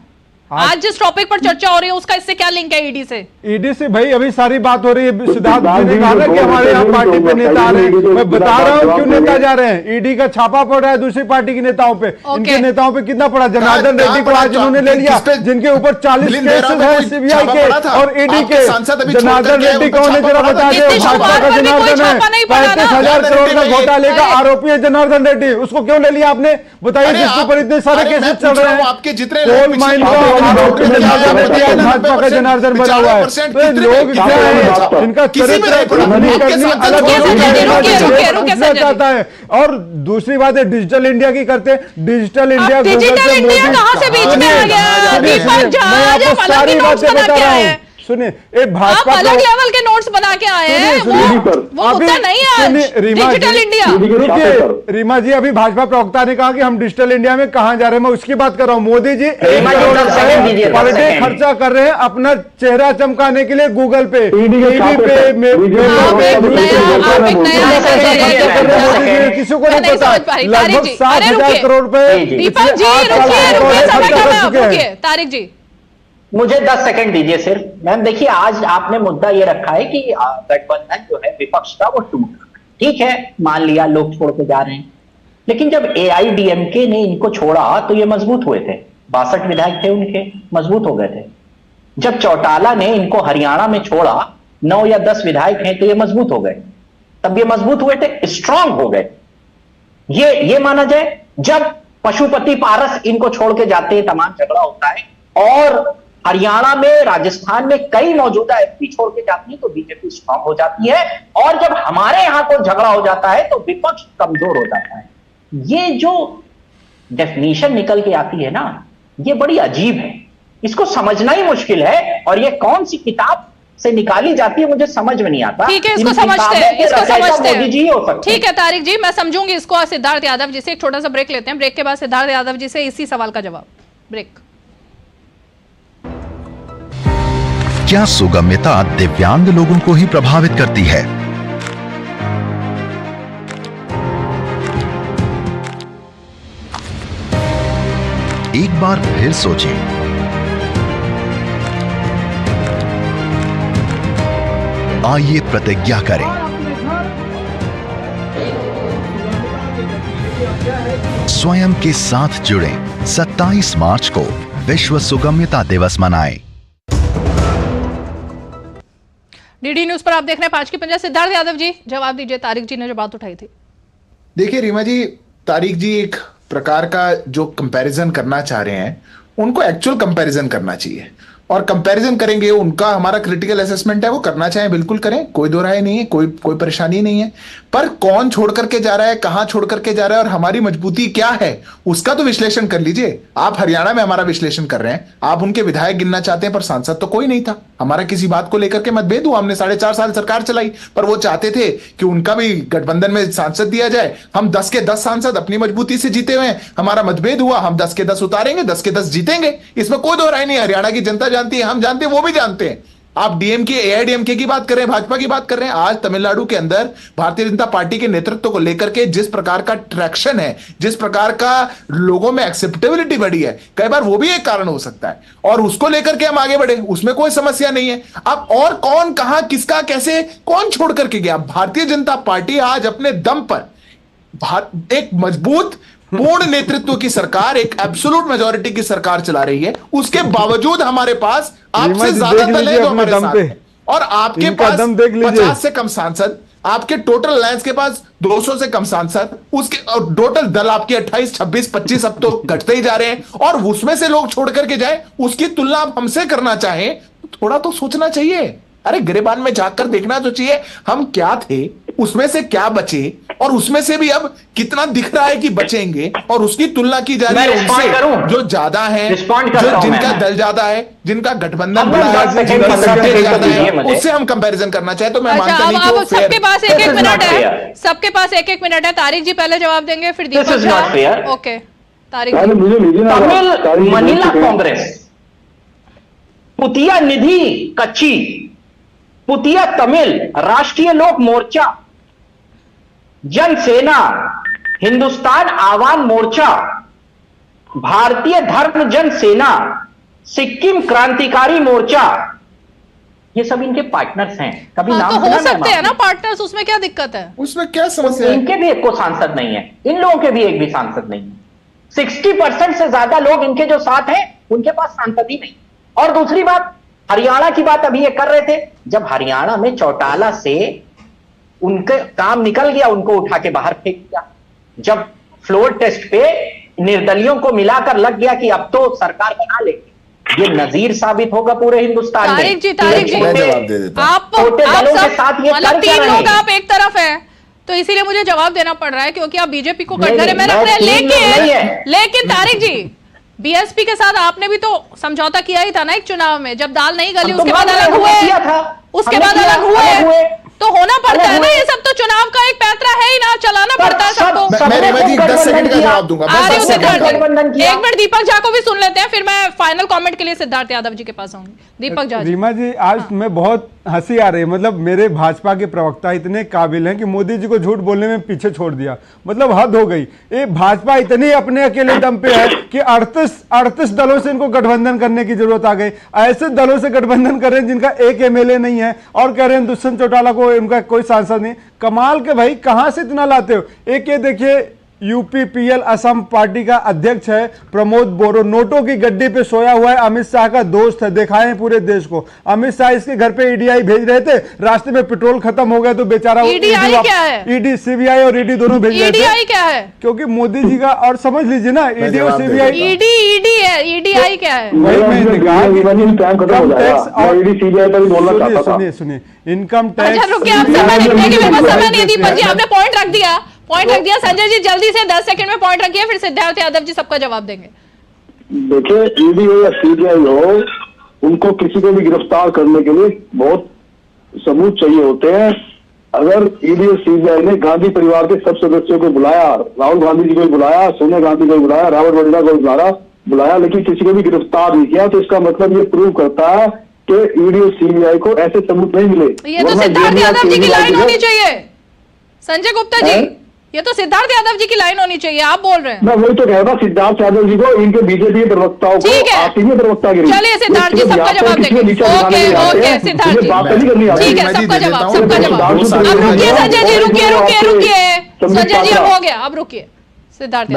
आज जिस टॉपिक पर चर्चा हो रही है उसका इससे क्या लिंक है ईडी से? ईडी से भाई अभी सारी बात हो रही है। सिद्धार्थ जी ने कहा कि हमारे यहाँ पार्टी पे नेता आ रहे हैं, मैं बता रहा हूँ क्यों नेता जा रहे हैं। ईडी का छापा पड़ रहा है दूसरी पार्टी के नेताओं पे। इनके नेताओं पे कितना पड़ा? जनार्दन रेड्डी को आज इन्होंने ले लिया, जिनके ऊपर 40 केसेस है सीबीआई के और ईडी के। जनार्दन रेड्डी कौन है जरा बता दे। भाजपा का जनार्दन है, 35,000 करोड़ का घोटाले का आरोपी है जनार्दन रेड्डी, उसको क्यों ले लिया आपने? बताइए जिसके ऊपर इतने सारे केसेस चल रहे हैं। आपके जितने कोल माइन भाजपा का जनार्दन बना हुआ है। तो लोग इनका चरित्र चाहता है। और दूसरी बात है डिजिटल इंडिया की करते, डिजिटल इंडिया कहां से बीच में आ गया? सारी बातें बता रहा हूँ, सुनिए। भाजपा अलग लेवल के नोट्स बना के आए हैं, वो मुद्दा नहीं है डिजिटल इंडिया। रुकिए रीमा जी, अभी भाजपा प्रवक्ता ने कहा कि हम डिजिटल इंडिया में कहां जा रहे हैं, मैं उसकी बात कर रहा हूं। मोदी जी 1 करोड़ पर डे खर्चा कर रहे हैं अपना चेहरा चमकाने के लिए गूगल पे, टीवी पे, किसी को नहीं पता। लगभग 7,000 करोड़ रुपए। दीपक जी रुकिए, तारिक जी मुझे 10 सेकंड दीजिए सिर्फ। मैम देखिए, आज आपने मुद्दा ये रखा है कि गठबंधन जो है विपक्ष का वो टूट रहा है। ठीक है, मान लिया लोग छोड़ के जा रहे हैं, लेकिन जब AIDMK ने इनको छोड़ा तो ये मजबूत हुए थे। 62 विधायक थे उनके, मजबूत हो गए थे। जब चौटाला ने इनको हरियाणा में छोड़ा, 9 या 10 विधायक हैं तो ये मजबूत हो गए। तब ये मजबूत हुए थे, स्ट्रांग हो गए। ये माना जाए। जब पशुपति पारस इनको छोड़ के जाते हैं, तमाम झगड़ा होता है, और हरियाणा में, राजस्थान में कई मौजूदा MP छोड़ के जाती है तो बीजेपी स्ट्रांग हो जाती है। और जब हमारे यहां कोई झगड़ा हो जाता है तो विपक्ष कमजोर हो जाता है। ये जो डेफिनेशन निकल के आती है ना, ये बड़ी अजीब है, इसको समझना ही मुश्किल है। और ये कौन सी किताब से निकाली जाती है मुझे समझ में नहीं आता। ठीक है, इसको समझते हैं, मोदी जी हो सकते हैं। ठीक है तारिक जी, मैं समझूंगी इसको। सिद्धार्थ यादव जी से एक छोटा सा ब्रेक लेते हैं, ब्रेक के बाद सिद्धार्थ यादव जी से इसी सवाल का जवाब। ब्रेक। क्या सुगम्यता दिव्यांग लोगों को ही प्रभावित करती है? एक बार फिर सोचें। आइए प्रतिज्ञा करें, स्वयं के साथ जुड़ें। 27 मार्च को विश्व सुगम्यता दिवस मनाएं। डीडी न्यूज पर आप देख रहे हैं 5 की 50। सिद्धार्थ यादव जी जवाब दीजिए, तारिक जी ने जो बात उठाई थी। देखिए रीमा जी, तारिक जी एक प्रकार का जो कंपैरिजन करना चाह रहे हैं, उनको एक्चुअल कंपैरिजन करना चाहिए। और कंपैरिजन करेंगे, उनका हमारा क्रिटिकल असेसमेंट है, वो करना चाहें बिल्कुल करें, कोई दो राय नहीं है, कोई परेशानी नहीं है। पर कौन छोड़ करके जा रहा है, कहां छोड़ करके जा रहा है और हमारी मजबूती क्या है, उसका तो विश्लेषण कर लीजिए। आप हरियाणा में हमारा विश्लेषण कर रहे हैं, आप उनके विधायक गिनना चाहते हैं, पर सांसद तो कोई नहीं था। हमारा किसी बात को लेकर के मतभेद हुआ, हमने 4.5 साल सरकार चलाई, पर वो चाहते थे कि उनका भी गठबंधन में सांसद दिया जाए। हम 10 के 10 सांसद अपनी मजबूती से जीते हुए हैं, हमारा मतभेद हुआ, हम 10 के 10 उतारेंगे, 10 के 10 जीतेंगे, इसमें कोई दो राय नहीं। हरियाणा की जनता जानती है, हम जानते हैं, वो भी जानते हैं। आप डीएमके एआईडीएमके की बात कर रहे हैं, भाजपा की बात कर रहे हैं। आज तमिलनाडु के अंदर भारतीय जनता पार्टी के नेतृत्व को लेकर के जिस प्रकार का ट्रैक्शन है, जिस प्रकार का लोगों में एक्सेप्टेबिलिटी बढ़ी है, कई बार वो भी एक कारण हो सकता है, और उसको लेकर के हम आगे बढ़े, उसमें कोई समस्या नहीं है। अब और कौन कहां किसका कैसे कौन छोड़ करके गया? भारतीय जनता पार्टी आज अपने दम पर एक मजबूत पूर्ण नेतृत्व की सरकार, एक एब्सोल्यूट मेजॉरिटी की सरकार चला रही है। उसके बावजूद हमारे पास आपसे ज्यादा दल है जो हमारे साथ है, और आपके पास 50 से कम सांसद, आपके टोटल अलायंस के पास 200 से कम सांसद, उसके और टोटल दल आपके 28, 26, 25 अब तो घटते ही जा रहे हैं, और उसमें से लोग छोड़ करके जाए, उसकी तुलना आप हमसे करना चाहें तो थोड़ा तो सोचना चाहिए। अरे गिरेबान में जाकर देखना तो चाहिए हम क्या थे, उसमें से क्या बचे, और उसमें से भी अब कितना दिख रहा है कि बचेंगे, और उसकी तुलना की जा रही है उनसे जो ज्यादा है, जो जिनका दल ज्यादा है, जिनका गठबंधन बड़ा है, जिनकी सीटें ज्यादा है, उससे हम कंपैरिजन करना चाहे तो मैं मानता नहीं कि वो फेयर है। सबके पास एक एक मिनट है, सबके पास एक एक मिनट है। तारिक जी पहले जवाब देंगे, फिर दीपक झा। ओके तारिक जी। तमिल मनीला कांग्रेस, पुतिया निधि कच्ची, पुतिया तमिल राष्ट्रीय लोक मोर्चा, जनसेना, हिंदुस्तान आवाम मोर्चा, भारतीय धर्म जन सेना, सिक्किम क्रांतिकारी मोर्चा, ये सब इनके पार्टनर्स हैं। कभी नाम तो हो सकते हैं ना पार्टनर्स, उसमें क्या दिक्कत है? उसमें क्या समस्या है? इनके भी एक को सांसद नहीं है, इन लोगों के भी एक भी सांसद नहीं है। 60% से ज्यादा लोग इनके जो साथ हैं उनके पास सांसद ही नहीं। और दूसरी बात, हरियाणा की बात अभी ये कर रहे थे, जब हरियाणा में चौटाला से उनके काम निकल गया, उनको उठा के बाहर फेंक दिया। जब फ्लोर टेस्ट पे निर्दलियों को मिलाकर लग गया कि अब तो सरकार बना लेंगे, ये नजीर साबित होगा पूरे हिंदुस्तान में। तारिक जी आप मतलब 3 लोग आप एक तरफ है, तो इसीलिए मुझे जवाब देना पड़ रहा है, क्योंकि आप बीजेपी को कटघरे में रख रहे हैं। लेकिन तारिक जी, बीएसपी के साथ आपने भी तो समझौता किया ही था ना एक चुनाव में, जब दाल नहीं गली उसके बाद अलग हुए, उसके बाद अलग हुए, तो होना पड़ता है ना। ये सब तो चुनाव का एक पैतरा है ही ना, चलाना पड़ता है सबको। मैं 10 सेकंड का जवाब दूंगा। एक मिनट दीपक झा को भी सुन लेते हैं, फिर मैं फाइनल कमेंट के लिए सिद्धार्थ यादव जी के पास आऊंगी। दीपक झा। रीमा जी, आज मैं बहुत हंसी आ रही है, मतलब मेरे भाजपा के प्रवक्ता इतने काबिल हैं कि मोदी जी को झूठ बोलने में पीछे छोड़ दिया, मतलब हद हो गई। ये भाजपा इतनी अपने अकेले दम पे है कि 38 दलों से इनको गठबंधन करने की जरूरत आ गई। ऐसे दलों से गठबंधन कर रहे हैं जिनका एक एमएलए नहीं है, और कह रहे हैं दुष्यंत चौटाला को इनका कोई सांसद नहीं। कमाल के भाई, कहां से इतना लाते हो? एक ये देखिए, यूपीपीएल असम पार्टी का अध्यक्ष है प्रमोद बोरो, नोटों की गड्डी पे सोया हुआ है, अमित शाह का दोस्त है, दिखाए हैं पूरे देश को। अमित शाह इसके घर पे ईडीआई भेज रहे थे, रास्ते में पेट्रोल खत्म हो गया तो बेचारा ईडीआई क्या है? ईडी, सीबीआई और ईडी दोनों भेज रहे थे। ईडीआई क्या है? क्योंकि मोदी जी का, और समझ लीजिए ना, ईडी और सीबीआई, ईडी है, ईडीआई क्या है? सुनिए, इनकम टैक्स। रुकिए, आप समय लिखने के मेरे पास समय नहीं है। दीपक जी आपने पॉइंट रख दिया, संजय जी जल्दी से 10 सेकंड में पॉइंट रखिए, फिर सिद्धार्थ यादव जी सबका जवाब देंगे। देखिए, ईडी हो या सीबीआई हो, उनको किसी को भी गिरफ्तार करने के लिए बहुत सबूत चाहिए होते हैं। अगर ईडी और सीबीआई ने गांधी परिवार के सब सदस्यों को बुलाया, राहुल गांधी जी को बुलाया, सोनिया गांधी को बुलाया, राबर्ट वाड्रा को बुलाया, लेकिन किसी को भी गिरफ्तार नहीं किया, तो इसका मतलब ये प्रूव करता है कि ईडी और सीबीआई को ऐसे सबूत नहीं मिले। ये तो सिद्धार्थ यादव जी की लाइन होनी चाहिए। संजय गुप्ता जी, ये तो सिद्धार्थ यादव जी की लाइन होनी चाहिए, आप बोल रहे हैं। मैं वही तो कह रहा, सिद्धार्थ यादव जी को, इनके बीजेपी प्रवक्ताओं को, आरटीआई प्रवक्ता के, चलिए सिद्धार्थ जी सबका जवाब देंगे। ओके सिद्धार्थ जी, ठीक है, सबका जवाब। अब रुकिए संजय जी, रुकिए संजय जी, अब हो गया, अब रुकिए सिद्धार्थ।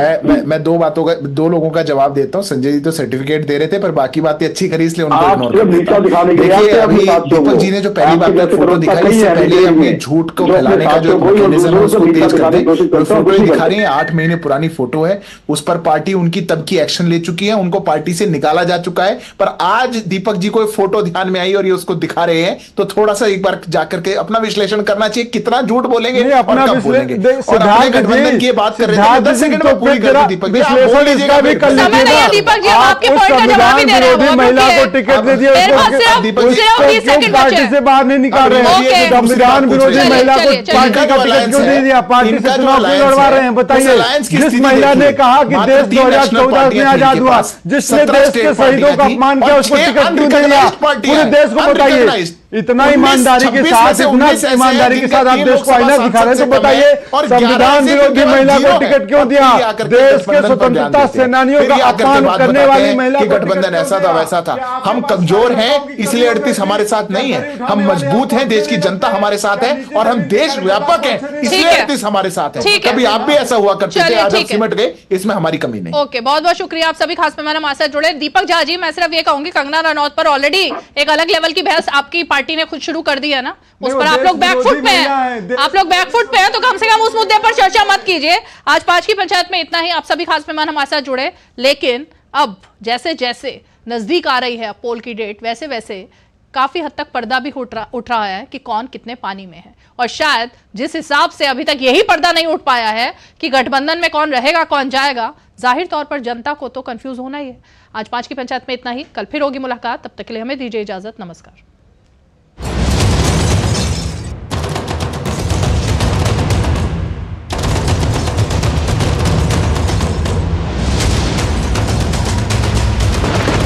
मैं दो लोगों का जवाब देता हूँ। संजय जी तो सर्टिफिकेट दे रहे थे, पर बाकी बातें अच्छी करी इसलिए उनको इग्नोर कर देता हूं। देखिए, अभी दीपक जी ने जो पहली बात फोटो दिखाई, इससे पहले अपने झूठ को फैलाने का जो मैकेनिज्म है उसको तेज कर दें। फोटो दिखा रही है, 8 महीने पुरानी फोटो है, उस पर पार्टी उनकी तब की एक्शन ले चुकी है, उनको पार्टी से निकाला जा चुका है। पर आज दीपक जी को फोटो ध्यान में आई और ये उसको दिखा रहे हैं, तो थोड़ा सा एक बार जाकर के अपना विश्लेषण करना चाहिए, कितना झूठ बोलेंगे और कब बोलेंगे। और अपने गठबंधन की बात कर रहे थे, सेकंड में पूरी कर दी दीपक जी, आप बोल विश्लेषण लीजिएगा इसका भी फिर। कर समय नहीं है लीजिएगा। दीपक जी, अब आपके उस पॉइंट का जवाब ही दे रहे हैं विरोधी वो, महिला क्योंकि को टिकट दे दिया, मेरे पास उसको सिर्फ क्यों 30 सेकंड पार्टी बचे से बाहर नहीं निकाल रहे ओके। हैं? संविधान विरोधी चलिए, महिला को चलिए, चलिए। पार्टी का टिकट क्यों दे दिया? पार्टी से चुनाव क्यों लड़वा रहे हैं? बताइए। जिस महिला ने कहा कि देश 2014 में आजाद हुआ, जिसने देश के शहीदों का अपमान किया, उसको टिकट क्यों दे दिया? पूरे देश को बताइए। इतना ईमानदारी के साथ, इतना ईमानदारी के साथ आप देश को आईना दिखा रहे हैं, तो बताइए संविधान विरोधी महिला को टिकट क्यों दिया? देश के स्वतंत्रता सेनानियों का अपमान करने वाली महिला को गठबंधन ऐसा था वैसा था। हम कमजोर हैं इसलिए 38 हमारे साथ नहीं है, हम मजबूत हैं, देश की जनता हमारे साथ है और हम देश व्यापक हैं इसलिए 38 हमारे साथ है। कभी आप भी ऐसा हुआ करते थे, आज आप सिमट गए, इसमें हमारी कमी नहीं। ओके, बहुत बहुत शुक्रिया आप सभी खास मेहमान हमारे साथ जुड़े। दीपक झा जी, मैं सिर्फ ये कहूंगी कंगना रनौत पर ऑलरेडी एक अलग लेवल की बहस आपकी पार्टी ने खुद शुरू कर दी है ना, उस पर आप लोग बैकफुट पे हैं, आप लोग बैकफुट पे हैं, तो कम से कम उस मुद्दे पर चर्चा मत कीजिए। आज 5 की पंचायत में इतना ही। आप सभी खास मेहमान हमारे साथ जुड़े, लेकिन अब जैसे जैसे नजदीक आ रही है पोल की डेट, वैसे वैसे काफी हद तक पर्दा भी उठ रहा है कि कौन कितने पानी में है। और शायद जिस हिसाब से अभी तक यही पर्दा नहीं उठ पाया है कि गठबंधन में कौन रहेगा कौन जाएगा, जाहिर तौर पर जनता को तो कंफ्यूज होना ही है। आज 5 की पंचायत में इतना ही। कल फिर होगी मुलाकात, तब तक के लिए हमें दीजिए इजाजत। नमस्कार।